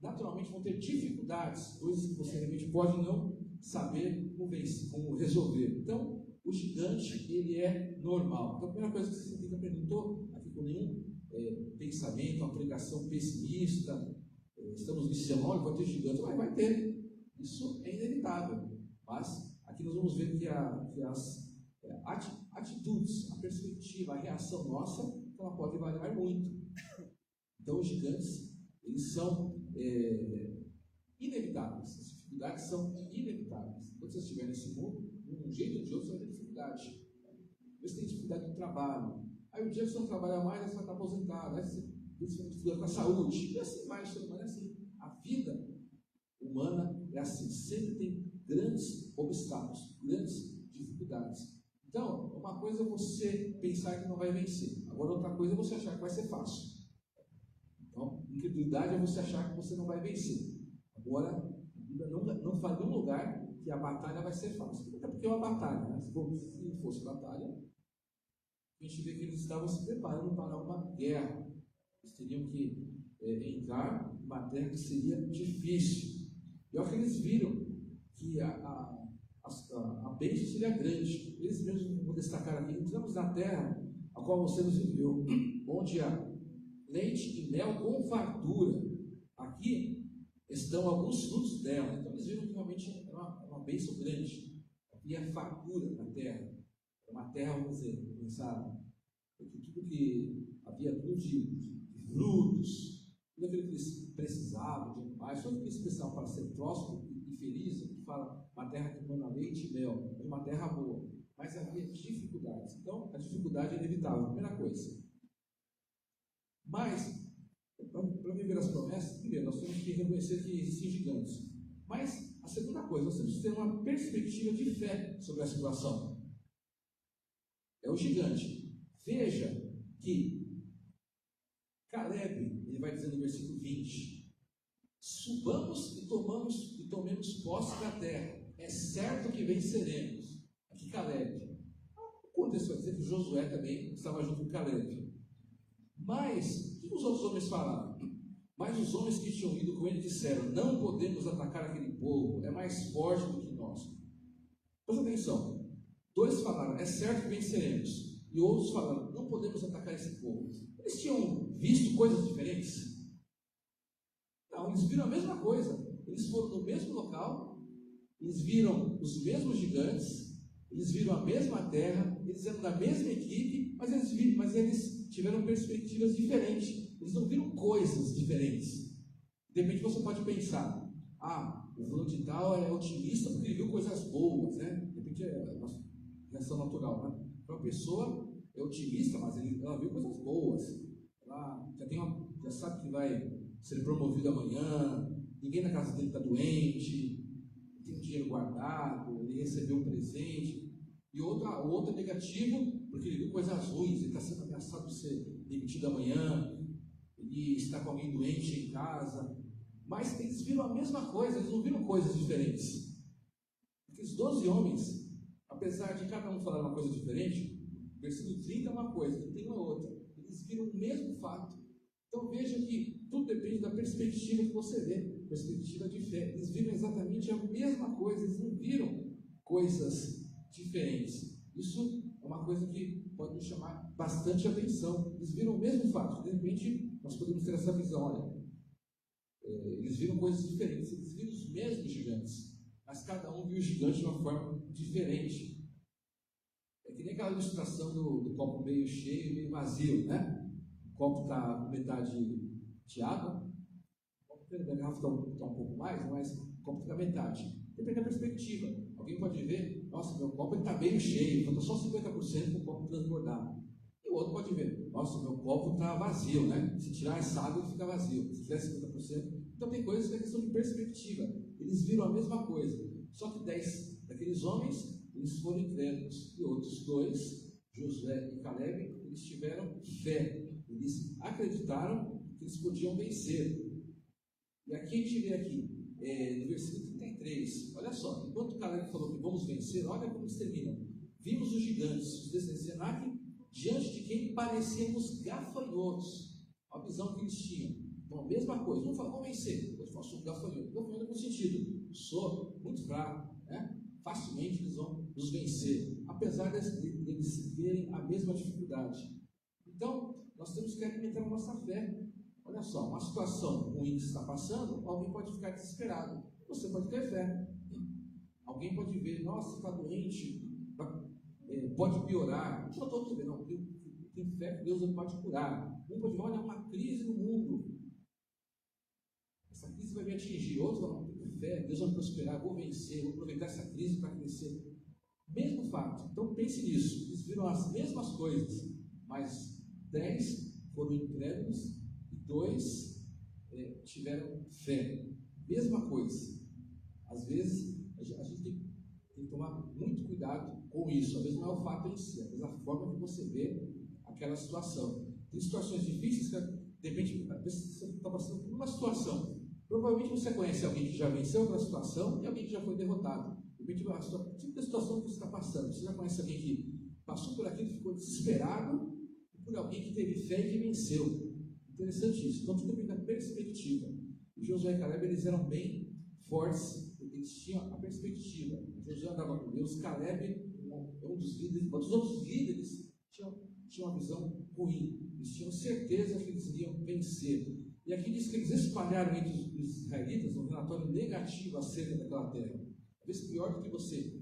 Naturalmente vão ter dificuldades, coisas que você realmente pode não saber como resolver. Então, o gigante, ele é normal. Então, a primeira coisa que você tem que aprender, não estou aqui com nenhum pensamento, uma pregação pessimista, estamos iniciando, olha, vai ter gigante, vai ter. Isso é inevitável. Mas, aqui nós vamos ver que as atitudes, a perspectiva, a reação nossa, ela pode variar muito. Então, os gigantes, eles são inevitáveis. As dificuldades são inevitáveis. Quando você estiver nesse mundo, de um jeito ou de outro, você vai ter dificuldade. Você tem dificuldade no trabalho. Aí o dia que você não trabalha mais, você vai estar aposentado. Aí você tem dificuldade com a saúde. E assim vai, o ser humano é assim. A vida humana é assim. Sempre tem grandes obstáculos, grandes dificuldades. Então, uma coisa é você pensar que não vai vencer. Agora, outra coisa é você achar que vai ser fácil. Então, incredulidade é você achar que você não vai vencer. Agora, a Bíblia não fala em nenhum lugar que a batalha vai ser fácil. Até porque é uma batalha, né? Se fosse batalha, a gente vê que eles estavam se preparando para uma guerra. Eles teriam que entrar numa terra que seria difícil. E ao que eles viram que a bênção seria grande. Eles mesmos vão destacar aqui: entramos na terra a qual você nos enviou, onde há leite e mel com fartura. Aqui estão alguns frutos dela. Então eles viram que realmente era uma bênção grande. Havia fartura na terra. Era uma terra, vamos dizer, pensar que tudo que havia tudo de frutos, tudo aquilo que eles precisavam, de animais, tudo que eles precisavam para ser próspero e feliz, que fala uma terra que manda leite e mel, é uma terra boa. Mas havia dificuldades. Então a dificuldade é inevitável, primeira coisa. Mas, para viver as promessas, primeiro, nós temos que reconhecer que existem gigantes. Mas, a segunda coisa, nós temos que ter uma perspectiva de fé sobre a situação. É o gigante. Veja que Caleb, ele vai dizer no versículo 20: subamos e tomemos posse da terra. É certo que venceremos. Aqui Caleb. O contexto vai dizer que Josué também estava junto com Caleb. Mas, o que os outros homens falaram? Mas os homens que tinham ido com ele disseram: não podemos atacar aquele povo, é mais forte do que nós. Presta atenção, 2 falaram: é certo que venceremos, e outros falaram: não podemos atacar esse povo. Eles tinham visto coisas diferentes? Não, eles viram a mesma coisa. Eles foram no mesmo local, eles viram os mesmos gigantes, eles viram a mesma terra, eles eram da mesma equipe, mas eles tiveram perspectivas diferentes. Eles não viram coisas diferentes. De repente você pode pensar: o fulano de tal é otimista porque ele viu coisas boas, né? De repente é uma reação natural, né? Uma pessoa é otimista, mas ela viu coisas boas. Ela já sabe que vai ser promovido amanhã, ninguém na casa dele está doente, tem um dinheiro guardado, ele recebeu um presente. E o outro é negativo porque ele viu coisas ruins, ele está sendo ameaçado de ser demitido amanhã, ele está com alguém doente em casa. Mas eles viram a mesma coisa, eles não viram coisas diferentes. Aqueles 12 homens, apesar de cada um falar uma coisa diferente, o versículo 30 é uma coisa, 31 é outra. Eles viram o mesmo fato. Então veja que tudo depende da perspectiva que você vê, perspectiva de fé. Eles viram exatamente a mesma coisa, eles não viram coisas diferentes. Isso é uma coisa que pode nos chamar bastante atenção. Eles viram o mesmo fato. De repente, nós podemos ter essa visão: olha, eles viram coisas diferentes, eles viram os mesmos gigantes, mas cada um viu o gigante de uma forma diferente. É que nem aquela ilustração do copo meio cheio e meio vazio, né? O copo está com metade de água, a garrafa está um pouco mais, mas o copo está metade. Depende da perspectiva. Alguém pode ver: nossa, meu copo está meio cheio, falta só 50% para o copo transbordar. E o outro pode ver: nossa, meu copo está vazio, né? Se tirar essa água, ele fica vazio. Se tiver 50%. Então tem coisas que é questão de perspectiva. Eles viram a mesma coisa. Só que 10 daqueles homens, eles foram incrédulos. E outros 2, Josué e Caleb, eles tiveram fé. Eles acreditaram que eles podiam vencer. E aqui a gente vê aqui, no versículo 33, olha só, enquanto Caleb falou que vamos vencer, olha como eles terminam: vimos os gigantes, os descendentes de Anak, diante de quem parecíamos gafanhotos. A visão que eles tinham. Então, a mesma coisa, um fala: vamos vencer, outro fala: sou gafanhoto. Gafanhoto com sentido: sou muito fraco, né? Facilmente eles vão nos vencer, apesar deles verem a mesma dificuldade. Então, nós temos que alimentar a nossa fé. Olha só, uma situação ruim que está passando, alguém pode ficar desesperado, você pode ter fé. Alguém pode ver: nossa, está doente, pode piorar. Não estou vendo, não, tem fé que Deus pode curar. Um pode ver: olha, uma crise no mundo, essa crise vai me atingir. Outro vai: não, tenho fé, Deus vai me prosperar, vou vencer, vou aproveitar essa crise para crescer. Mesmo fato. Então pense nisso. Eles viram as mesmas coisas, mas 10 foram incrédulos e 2 tiveram fé. Mesma coisa. Às vezes a gente tem que tomar muito cuidado com isso. Às vezes não é o fato em si, às vezes a forma que você vê aquela situação. Tem situações difíceis que, de repente, você está passando por uma situação. Provavelmente você conhece alguém que já venceu aquela situação e alguém que já foi derrotado. De repente, a tipo de situação que você está passando, você já conhece alguém que passou por aquilo e ficou desesperado, e por alguém que teve fé e que venceu. Interessante isso. Então, tudo depende da perspectiva. E Josué e Caleb, eles eram bem fortes, eles tinham a perspectiva. Josué andava com Deus, Caleb é um dos líderes, mas os outros líderes tinham uma visão ruim. Eles tinham certeza que eles iriam vencer. E aqui diz que eles espalharam entre os israelitas um relatório negativo acerca daquela terra. Às vezes, pior do que você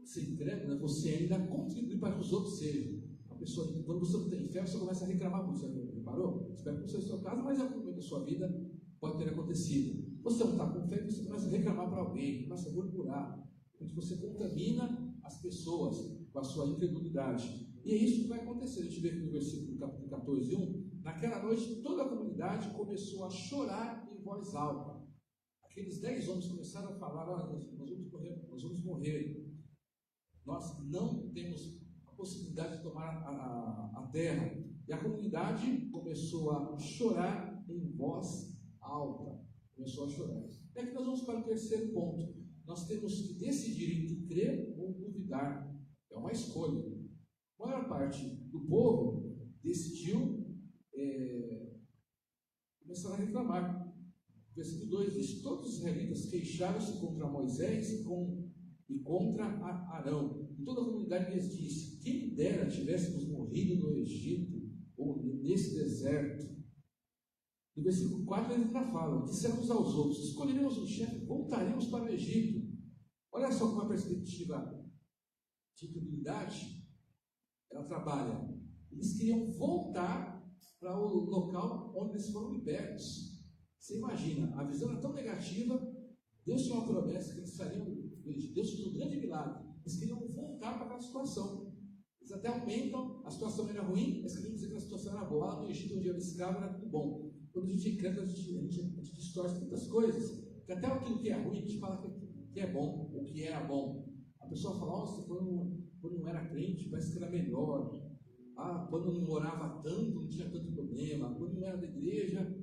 ser incrédulo, né? Você ainda contribui para que os outros sejam. A pessoa, quando você não tem fé, você começa a reclamar muito. Você reparou? Espero que não seja o seu caso, mas em algum momento da sua vida pode ter acontecido. Você não está com fé, você começa a reclamar para alguém, começa a murmurar. Você contamina as pessoas com a sua incredulidade. E é isso que vai acontecer. A gente vê aqui no versículo 14:1. Naquela noite, toda a comunidade começou a chorar em voz alta. Aqueles 10 homens começaram a falar: olha, nós vamos morrer. Nós não temos a possibilidade de tomar a terra. E a comunidade começou a chorar em voz alta. Começou a chorar. E aqui nós vamos para o terceiro ponto. Nós temos que decidir entre crer ou duvidar. É uma escolha. A maior parte do povo decidiu começar a reclamar. Versículo 2 diz: todos os israelitas queixaram-se contra Moisés e contra Arão. E toda a comunidade lhes disse: quem dera tivéssemos morrido no Egito ou nesse deserto. No versículo 4 eles ainda falam: disseram uns aos outros: escolheremos um chefe, voltaremos para o Egito. Olha só como a perspectiva de incredulidade ela trabalha. Eles queriam voltar para o local onde eles foram libertos. Você imagina, a visão era tão negativa. Deus tinha uma promessa que eles sariam do Egito. Deus fez um grande milagre. Eles queriam voltar para aquela situação. Eles até aumentam, a situação era ruim, eles queriam dizer que a situação era boa. Lá no Egito, onde era escravo, era tudo bom. Quando a gente canta, a gente distorce muitas coisas. Porque até aquilo que é ruim, a gente fala que é bom, ou que era bom. A pessoa fala: nossa, quando não era crente, parece que era melhor. Quando não orava tanto, não tinha tanto problema. Quando não era da igreja,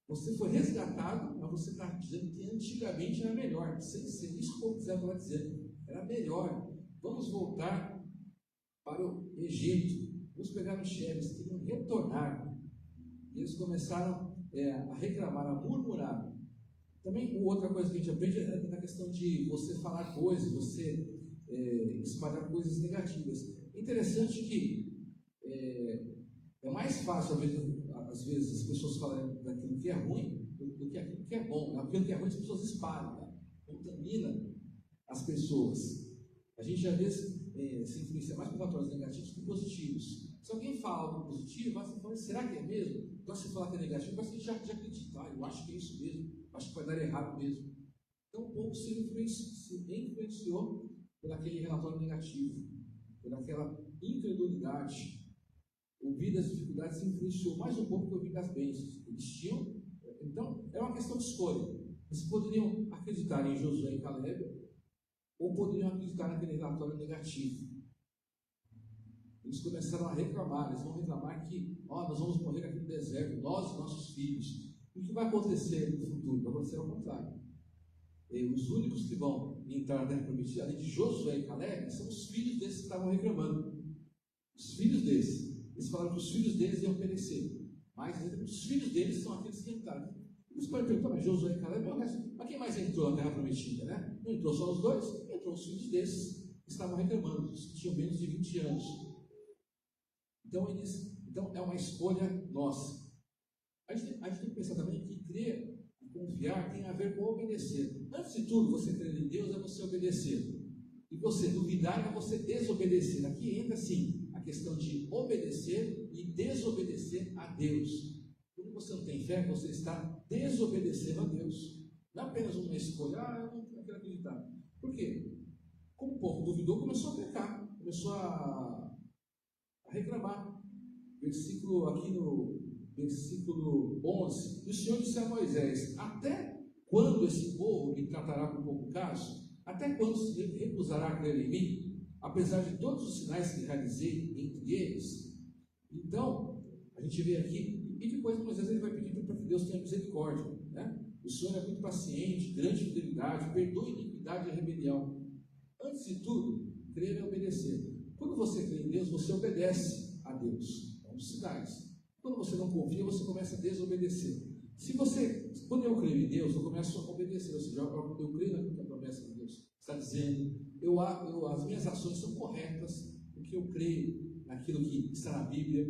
você foi resgatado, mas você está dizendo que antigamente era melhor. Sem ser isso que o Zé estava dizendo. Era melhor. Vamos voltar para o Egito. Vamos pegar os chefes, queriam retornar. E eles começaram a reclamar, a murmurar. Também outra coisa que a gente aprende é na questão de você falar coisas, você espalhar coisas negativas. É interessante que é mais fácil, às vezes, as pessoas falarem daquilo que é ruim do que aquilo que é bom. Aquilo que é ruim as pessoas espalham, né? Contamina as pessoas. A gente, às vezes, se influencia mais por fatores negativos que positivos. Se alguém fala algo positivo, você fala: será que é mesmo? Então, se falar que é negativo, parece que já acredita. Eu acho que é isso mesmo, acho que vai dar errado mesmo. Então, o povo se influenciou por aquele relatório negativo, por aquela incredulidade. Ouvir das dificuldades se influenciou mais um pouco que ouvir das bênçãos. Eles tinham. Então, é uma questão de escolha. Eles poderiam acreditar em Josué e Caleb, ou poderiam acreditar naquele relatório negativo. Eles começaram a reclamar. Eles vão reclamar que nós vamos morrer aqui no deserto, nós e nossos filhos. E o que vai acontecer no futuro? Vai acontecer ao contrário. Os únicos que vão entrar na terra prometida, além de Josué e Caleb, são os filhos desses que estavam reclamando. Os filhos desses. Eles falaram que os filhos deles iam perecer. Mas os filhos deles são aqueles que entraram. Você pode perguntar: mas Josué e Caleb, mas quem mais entrou na terra prometida, né? Não entrou só os dois, entrou os filhos desses que estavam reclamando, os que tinham menos de 20 anos. Então é uma escolha nossa. A gente tem que pensar também que crer e confiar tem a ver com obedecer. Antes de tudo, você crer em Deus é você obedecer. E você duvidar é você desobedecer. Aqui entra, sim, a questão de obedecer e desobedecer a Deus. Quando você não tem fé, você está desobedecendo a Deus. Não é apenas uma escolha: eu não quero acreditar. Por quê? Como o povo duvidou, começou a pecar, começou a reclamar. Aqui no versículo 11: o Senhor disse a Moisés: até quando esse povo me tratará com pouco caso? Até quando se recusará a crer em mim, apesar de todos os sinais que realizei entre eles? Então, a gente vê aqui, e depois Moisés ele vai pedir para que Deus tenha misericórdia, né? O Senhor é muito paciente, grande fidelidade, perdoa a iniquidade e a rebelião. Antes de tudo, crer é obedecer. Quando você crê em Deus, você obedece a Deus. É um dos sinais. Quando você não confia, você começa a desobedecer. Quando eu creio em Deus, eu começo a obedecer. Ou seja, eu creio naquilo que a promessa de Deus está dizendo. As minhas ações são corretas, porque eu creio naquilo que está na Bíblia.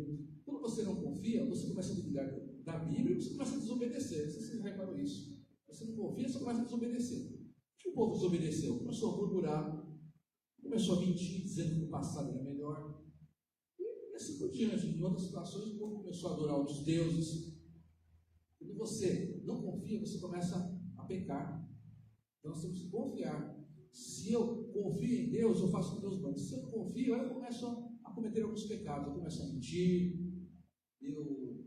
Quando você não confia, você começa a duvidar da Bíblia e você começa a desobedecer. Você já reparou isso? Você não confia, você começa a desobedecer. O que o povo desobedeceu? Começou a murmurar, começou a mentir, dizendo que o passado era melhor. E assim por diante. Em outras situações, o povo começou a adorar outros deuses. Quando você não confia, você começa a pecar. Então nós temos que confiar. Se eu confio em Deus, eu faço o que Deus manda. Se eu não confio, aí eu começo a cometer alguns pecados. Eu começo a mentir. Eu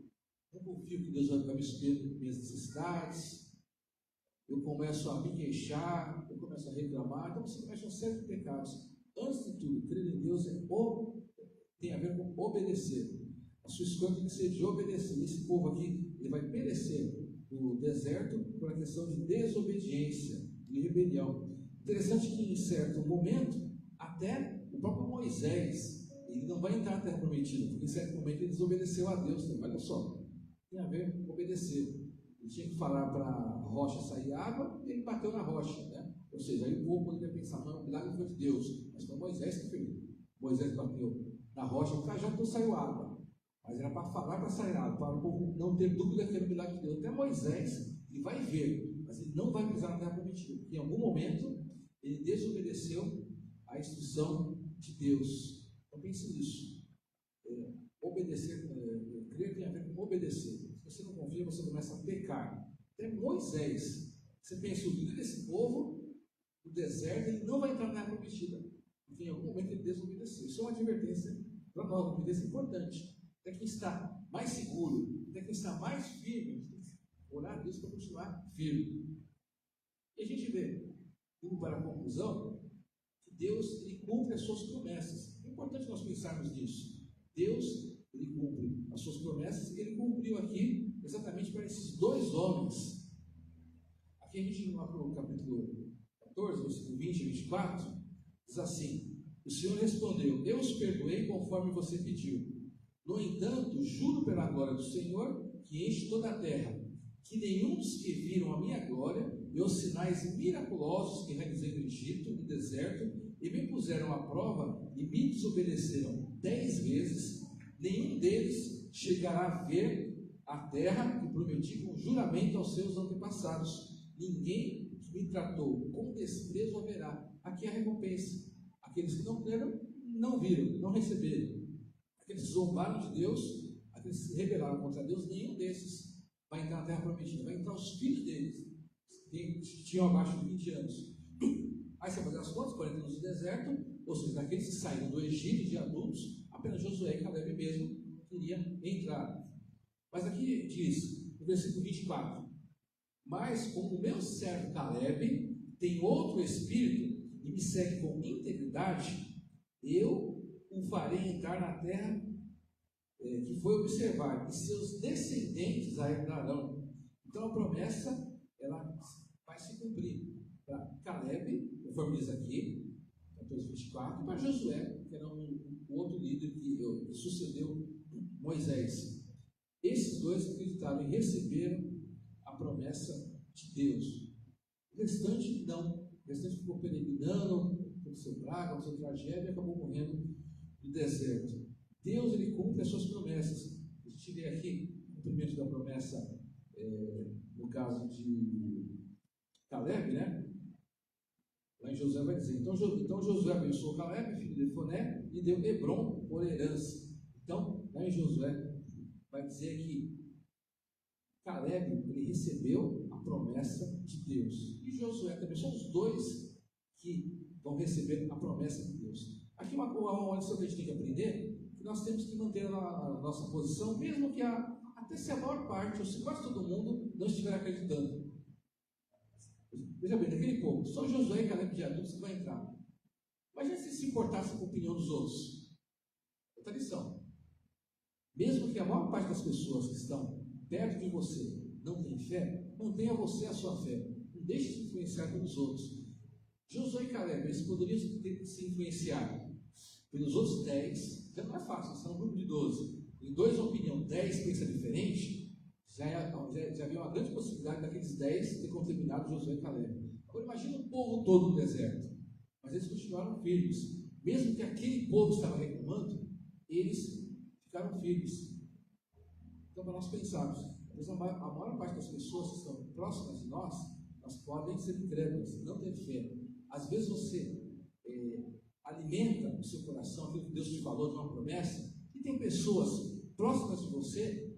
não confio que Deus vai me suprir minhas necessidades. Eu começo a me queixar. Eu começo a reclamar. Então você começa uma série de pecados. Antes de tudo, crer em Deus tem a ver com obedecer. A sua escolha tem que ser de obedecer. Esse povo aqui, ele vai perecer no deserto por a questão de desobediência e rebelião. Interessante que em certo momento, até o próprio Moisés, ele não vai entrar na terra prometida, porque em certo momento ele desobedeceu a Deus. Olha só, tem a ver com obedecer. Ele tinha que falar para a rocha sair água e ele bateu na rocha, né? Ou seja, aí o povo poderia pensar, não, o milagre foi de Deus, mas foi Moisés que fez. Moisés bateu na rocha, o cajado não saiu água, mas era para falar para sair água, para o povo não ter dúvida que era o milagre de Deus. Até Moisés, ele vai ver, mas ele não vai pisar na terra prometida, porque em algum momento ele desobedeceu a instrução de Deus. Então pense nisso. Obedecer, crer tem a ver com obedecer. Se você não confia, você começa a pecar. Até Moisés, você pensa, o líder desse povo, no deserto, ele não vai entrar na terra prometida, porque em algum momento ele desobedeceu. Isso é uma advertência para nós, uma advertência importante. Até quem está mais seguro, até quem está mais firme, tem que orar a Deus para continuar firme. E a gente vê, indo para a conclusão, que Deus ele cumpre as suas promessas. É importante nós pensarmos nisso. Deus ele cumpre as suas promessas e ele cumpriu aqui exatamente para esses dois homens. Aqui a gente vai para o capítulo 14, versículo 20 e 24, diz assim: o Senhor respondeu, eu os perdoei conforme você pediu. No entanto, juro pela glória do Senhor, que enche toda a terra, que nenhum dos que viram a minha glória e os sinais miraculosos que realizei no Egito, no deserto, e me puseram à prova e me desobedeceram 10 vezes, nenhum deles chegará a ver a terra que prometi com juramento aos seus antepassados. Ninguém que me tratou com desprezo haverá. Aqui é a recompensa. Aqueles que não creram, não viram, não receberam. Aqueles que zombaram de Deus, aqueles que se rebelaram contra Deus, nenhum desses vai entrar na terra prometida. Vai entrar os filhos deles, que tinham abaixo de 20 anos. Aí você vai fazer as contas, 40 anos de deserto, ou seja, daqueles que saíram do Egito de adultos, apenas Josué e Caleb mesmo queria entrar. Mas aqui diz, no versículo 24, mas como o meu servo Caleb tem outro espírito e me segue com integridade, eu o farei entrar na terra que foi observar, e seus descendentes a herdarão. Então a promessa ela vai se cumprir para Caleb, conforme diz aqui, 14:24, e para Josué, que era o outro líder que sucedeu Moisés. Esses dois acreditaram e receberam a promessa de Deus. O restante não. O restante ficou peregrinando, aconteceu praga, aconteceu tragédia e acabou morrendo no deserto. Deus ele cumpre as suas promessas. A gente vê aqui o cumprimento da promessa no caso de Caleb, né? Lá em Josué vai dizer, então Josué abençoou Caleb, filho de Efoné, e deu Hebron por herança. Então, lá em Josué vai dizer que Caleb ele recebeu a promessa de Deus. E Josué também são os dois que vão receber a promessa de Deus. Aqui uma lição que a gente tem que aprender, que nós temos que manter a nossa posição, mesmo que até se a maior parte, ou se quase todo mundo, não estiver acreditando. Veja bem, daquele povo, só Josué e Caleb de adultos que vai entrar. Imagina se importasse com a opinião dos outros. Outra lição. Mesmo que a maior parte das pessoas que estão perto de você não tenha fé, mantenha você a sua fé. Não deixe se influenciar pelos outros. Josué e Caleb, eles poderiam se influenciar pelos outros 10, já não é fácil, são um grupo de 12. Em 2 opiniões, 10 pensa diferente, já havia uma grande possibilidade daqueles 10 ter contaminado Josué e Caleb. Agora imagina o povo todo no deserto. Mas eles continuaram firmes. Mesmo que aquele povo estava reclamando, eles ficaram firmes. Então, para nós pensarmos, a maior parte das pessoas que estão próximas de nós, elas podem ser incrédulas, não ter fé. Às vezes você alimenta o seu coração aquilo que Deus te falou de uma promessa, e tem pessoas próximas de você,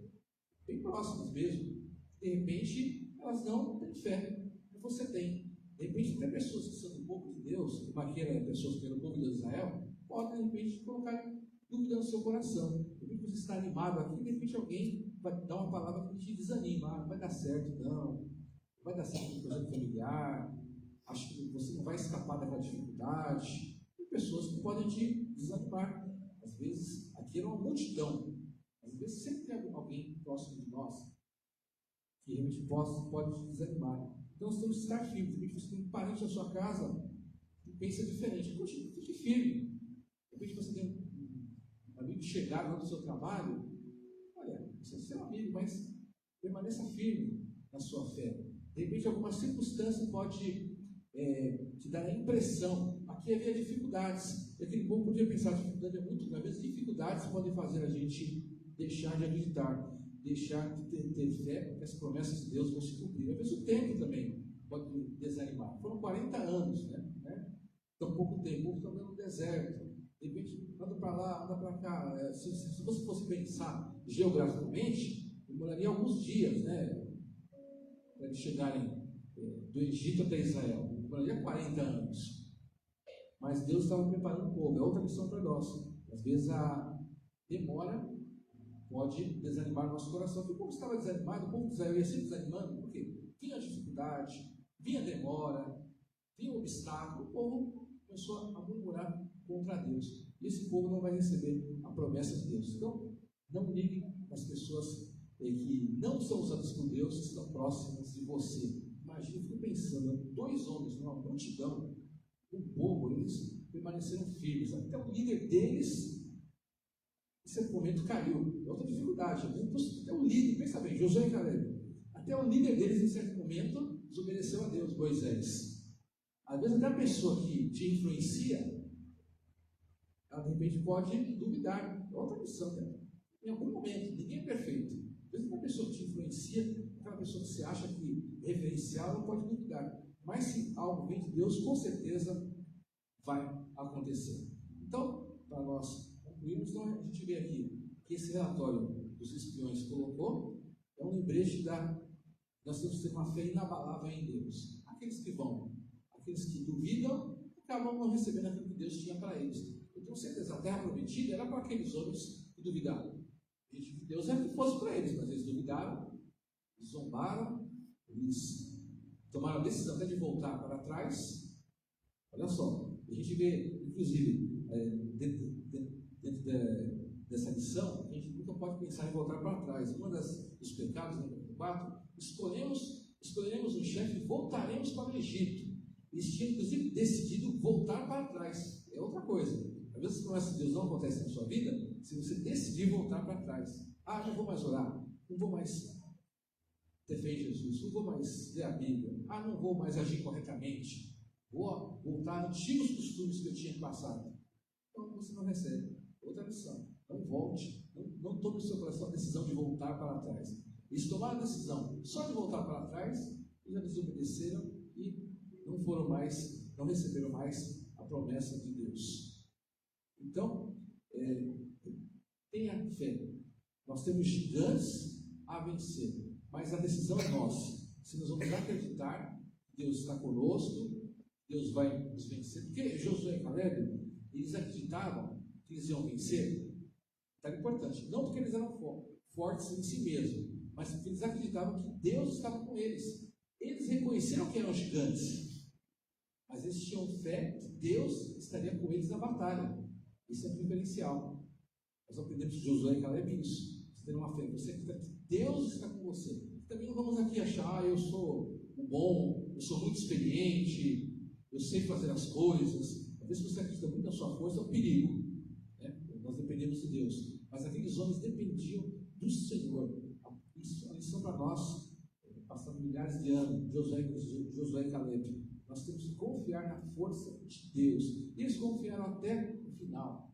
bem próximas mesmo, de repente elas não têm fé, e você tem. De repente até pessoas que são do povo de Deus, como aquelas pessoas que eram do povo de Israel, podem de repente colocar dúvida no seu coração. De repente você está animado aqui, de repente alguém vai dar uma palavra que te desanima, não vai dar certo não vai dar certo no projeto familiar, acho que você não vai escapar daquela dificuldade. Tem pessoas que podem te desanimar. Às vezes, aqui é uma multidão. Às vezes sempre tem alguém próximo de nós que realmente pode te desanimar. Então nós temos que estar firmes. De repente você tem um parente na sua casa que pensa diferente. Poxa, fique firme. De repente você tem um amigo chegado lá no seu trabalho. Olha, você é seu amigo, mas permaneça firme na sua fé. De repente, alguma circunstância pode te dar a impressão. Aqui havia dificuldades. E aquele povo podia pensar: a dificuldade é muito grande. As dificuldades podem fazer a gente deixar de acreditar, deixar de ter fé, porque as promessas de Deus vão se cumprir. Às vezes o tempo também pode desanimar. Foram 40 anos, né? Tão pouco tempo, o povo está andando no deserto. De repente, anda para lá, anda para cá. Se você fosse pensar geograficamente, demoraria alguns dias, né? Para eles chegarem do Egito até Israel. Demoraria 40 anos. Mas Deus estava preparando o povo. É outra lição para nós. Às vezes a demora pode desanimar o nosso coração. Porque o povo estava desanimado, o povo de Israel ia sempre desanimando, porque vinha a dificuldade, vinha a demora, vinha o obstáculo, o povo começou a murmurar contra Deus. E esse povo não vai receber a promessa de Deus. Então, não ligue as pessoas que não são usadas por Deus, que estão próximas de você. Imagina, eu fico pensando, 2 homens numa multidão, um povo, eles permaneceram firmes. Até o líder deles, em certo momento, caiu. É outra dificuldade. Até o líder, pensa bem, Josué e Caleb, até o líder deles, em certo momento, desobedeceu a Deus, Moisés. Às vezes, até a pessoa que te influencia, ela de repente pode duvidar. É outra missão, né? Em algum momento, ninguém é perfeito. Às vezes, uma pessoa que te influencia, aquela pessoa que você acha que é referencial, não pode duvidar. Mas se algo vem de Deus, com certeza vai acontecer. Então, para nós concluirmos, então, a gente vê aqui que esse relatório dos espiões colocou é um lembrete nós temos que ter uma fé inabalável em Deus. Aqueles que duvidam, acabam não recebendo aquilo que Deus tinha para eles. Eu tenho certeza, a terra prometida era para aqueles homens que duvidaram. Deus era que fosse para eles, mas eles duvidaram, eles zombaram, eles tomaram a decisão até de voltar para trás. Olha só, a gente vê, inclusive, dentro dessa lição, a gente nunca pode pensar em voltar para trás. Um dos pecados, no capítulo 4, escolheremos um chefe e voltaremos para o Egito. Eles tinham, inclusive, decidido voltar para trás. É outra coisa. Às vezes, as promessas de Deus não acontecem na sua vida se você decidir voltar para trás. Não vou mais orar, não vou mais ter fé em Jesus, não vou mais ler a Bíblia, não vou mais agir corretamente, vou voltar a antigos costumes que eu tinha passado. Então você não recebe. Outra lição: não volte, não tome no seu coração a decisão de voltar para trás. Eles tomaram a decisão só de voltar para trás e já desobedeceram e não receberam mais a promessa de Deus. Então, tenha fé. Nós temos gigantes a vencer, mas a decisão é nossa. Se nós vamos acreditar que Deus está conosco, Deus vai nos vencer. Porque Josué e Caleb, eles acreditavam que eles iam vencer. Era importante. Não porque eles eram fortes em si mesmos, mas porque eles acreditavam que Deus estava com eles. Eles reconheceram que eram gigantes, mas eles tinham fé que Deus estaria com eles na batalha. Isso é um diferencial. Nós aprendemos de Josué e Caleb isso. Você tem uma fé, você acredita que Deus está com você. Também não vamos aqui achar: eu sou o bom, eu sou muito experiente, eu sei fazer as coisas. Às vezes você acredita muito na sua força, é um perigo, né? Nós dependemos de Deus. Mas aqueles homens dependiam do Senhor. Isso é uma lição para nós, passando milhares de anos, Josué e Caleb. Nós temos que confiar na força de Deus. E eles confiaram até o final.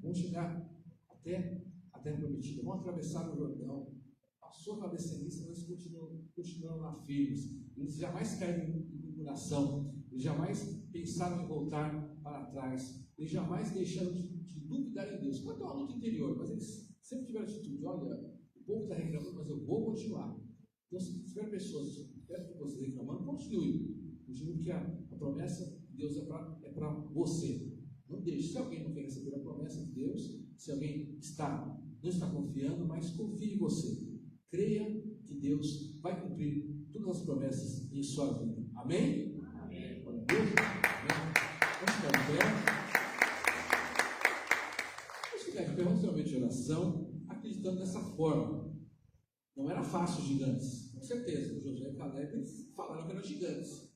Vão chegar até a terra prometida, vão atravessar o Jordão. Passou aquela descendência, mas continuam lá firmes. Eles jamais caíram em murmuração, eles jamais pensaram em voltar para trás, eles jamais deixaram de duvidar em Deus. Pode ter uma luta interior, mas eles sempre tiveram atitude: olha, o povo está reclamando, mas eu vou continuar. Então, se tiver pessoas perto de você reclamando, continue, porque a promessa de Deus é para você. Não deixe. Se alguém não quer receber a promessa de Deus, se alguém não está confiando, mas confie em você. Creia que Deus vai cumprir todas as promessas em sua vida. Amém? Amém. Glória a Deus. Amém. Vamos ficar de pé. Vamos ficar de pé, vamos ter um momento de oração, acreditando dessa forma. Não era fácil, gigantes. Com certeza, Josué e Caleb falaram que eram gigantes.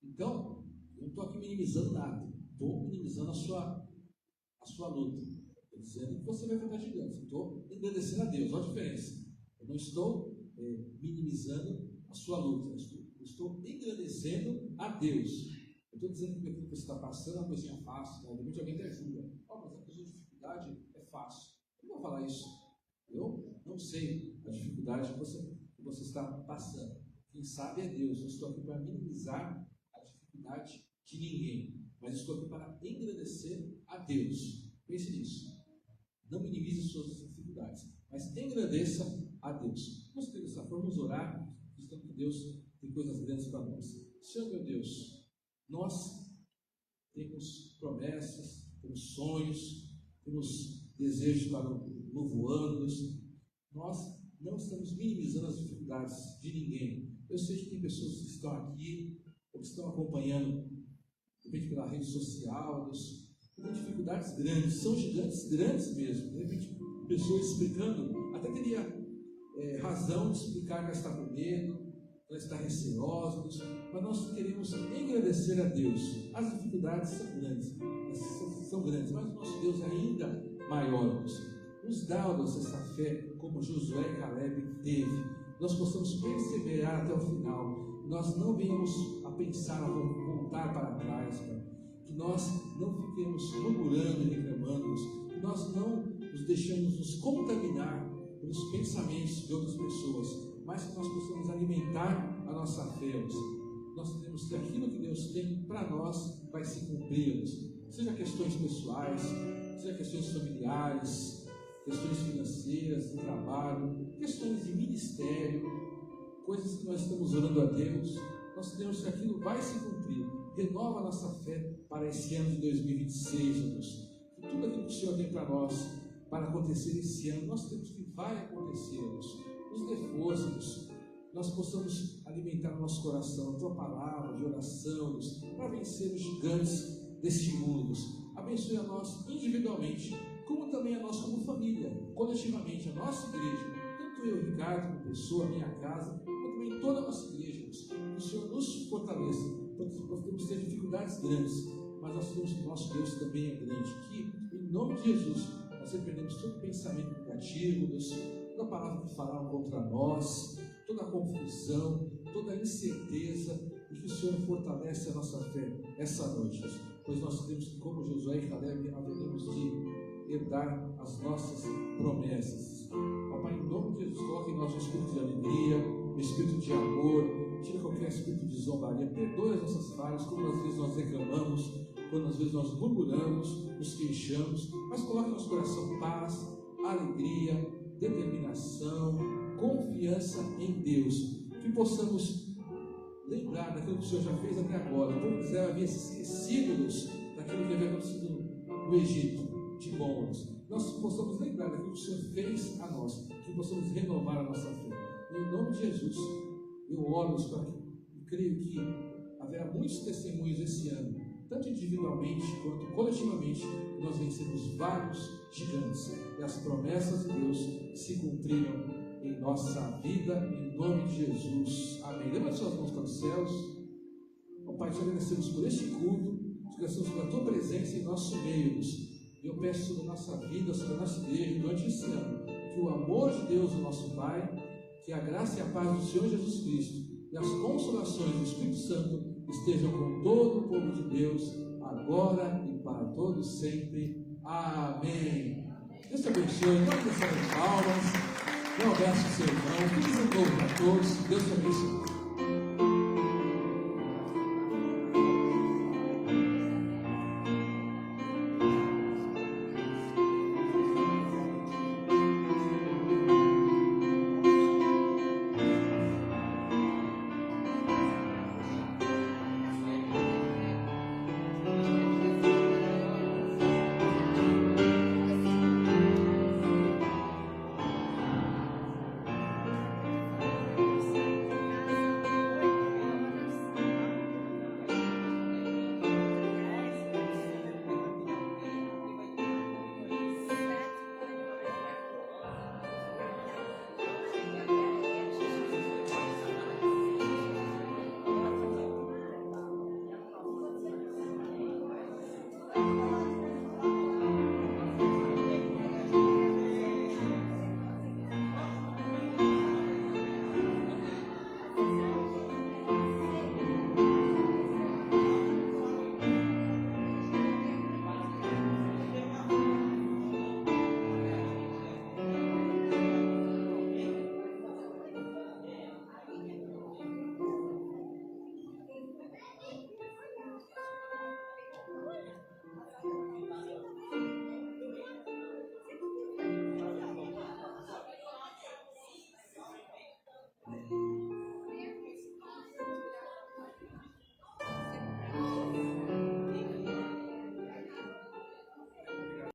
Então, eu não estou aqui minimizando nada. Estou minimizando a sua luta. Estou dizendo que você vai enfrentar gigantes. Estou engrandecendo a Deus. Olha a diferença. Eu não estou minimizando a sua luta, eu estou engrandecendo a Deus. Eu estou dizendo que aquilo que você está passando é uma coisinha fácil, né? De repente alguém te ajuda. Mas a sua dificuldade é fácil. Eu não vou falar isso. Eu não sei a dificuldade que você está passando. Quem sabe é Deus. Eu estou aqui para minimizar a dificuldade de ninguém, mas estou aqui para engrandecer a Deus. Pense nisso. Não minimize suas dificuldades, mas engrandeça a Deus. Vamos ter dessa forma, vamos orar, acreditando que Deus tem coisas grandes para nós. Senhor meu Deus, nós temos promessas, temos sonhos, temos desejos para o novo ano. Nós não estamos minimizando as dificuldades de ninguém. Eu sei que tem pessoas que estão aqui, ou que estão acompanhando, de repente pela rede social, que têm dificuldades grandes, são gigantes grandes mesmo. De repente, pessoas explicando, até teria razão de explicar que ela está com medo, ela está receosa, mas nós queremos engrandecer a Deus. As dificuldades são grandes, mas o nosso Deus é ainda maior. Nos dá, Deus, essa fé, como Josué e Caleb teve. Nós possamos perseverar até o final. Nós não venhamos a pensar, a voltar para trás, que nós não fiquemos murmurando e reclamando, que nós não nos deixamos nos contaminar pelos pensamentos de outras pessoas, mas que nós possamos alimentar a nossa fé. Nós sabemos que aquilo que Deus tem para nós vai se cumprir, seja questões pessoais, seja questões familiares, questões financeiras, de trabalho, questões de ministério, coisas que nós estamos orando a Deus. Nós sabemos que aquilo vai se cumprir. Renova a nossa fé para esse ano de 2026, Deus. Que tudo aquilo que o Senhor tem para nós, para acontecer esse ano, nós temos que vai acontecer, Deus. Nos dê força, Deus. Nós possamos alimentar o nosso coração, a Tua palavra de oração, Deus, para vencer os gigantes deste mundo, Deus. Abençoe a nós individualmente, como também a nós como família, coletivamente, a nossa igreja. Tanto eu, Ricardo, como pessoa, a minha casa, como também toda a nossa igreja, Deus. Que o Senhor nos fortaleça. Nós podemos ter dificuldades grandes, mas nós sabemos que o nosso Deus também é grande. Que, em nome de Jesus, nós repreendemos todo pensamento negativo, Deus, toda palavra que falaram contra nós, toda confusão, toda incerteza, e que o Senhor fortalece a nossa fé essa noite, Deus. Pois nós sabemos que, como Josué e Caleb, haveremos de herdar as nossas promessas. Ó Pai, em nome de Jesus, coloque em nós um espírito de alegria, um espírito de amor, tira qualquer espírito de zombaria, perdoe as nossas falhas, como às vezes nós reclamamos, quando às vezes nós murmuramos, nos queixamos, mas coloque no nosso coração paz, alegria, determinação, confiança em Deus, que possamos lembrar daquilo que o Senhor já fez até agora. O povo de Israel havia se esquecido daquilo que havia acontecido no Egito, de bons. Nós possamos lembrar daquilo que o Senhor fez a nós, que possamos renovar a nossa fé. Em nome de Jesus, eu oro para que, creio que haverá muitos testemunhos esse ano, tanto individualmente quanto coletivamente, nós vencemos vários gigantes e as promessas de Deus se cumpriram em nossa vida, em nome de Jesus. Amém. Levante suas mãos para os céus. Ó Pai, te agradecemos por este culto, te agradecemos pela tua presença em nosso meio. E eu peço sobre a nossa vida, sobre a nossa igreja, durante esse ano, que o amor de Deus, o nosso Pai, que a graça e a paz do Senhor Jesus Cristo e as consolações do Espírito Santo estejam com todo o povo de Deus, agora e para todos sempre. Amém. Deus te abençoe. Em nome das palmas, um abraço ao seu irmão. Feliz ano novo para todos. Deus te abençoe.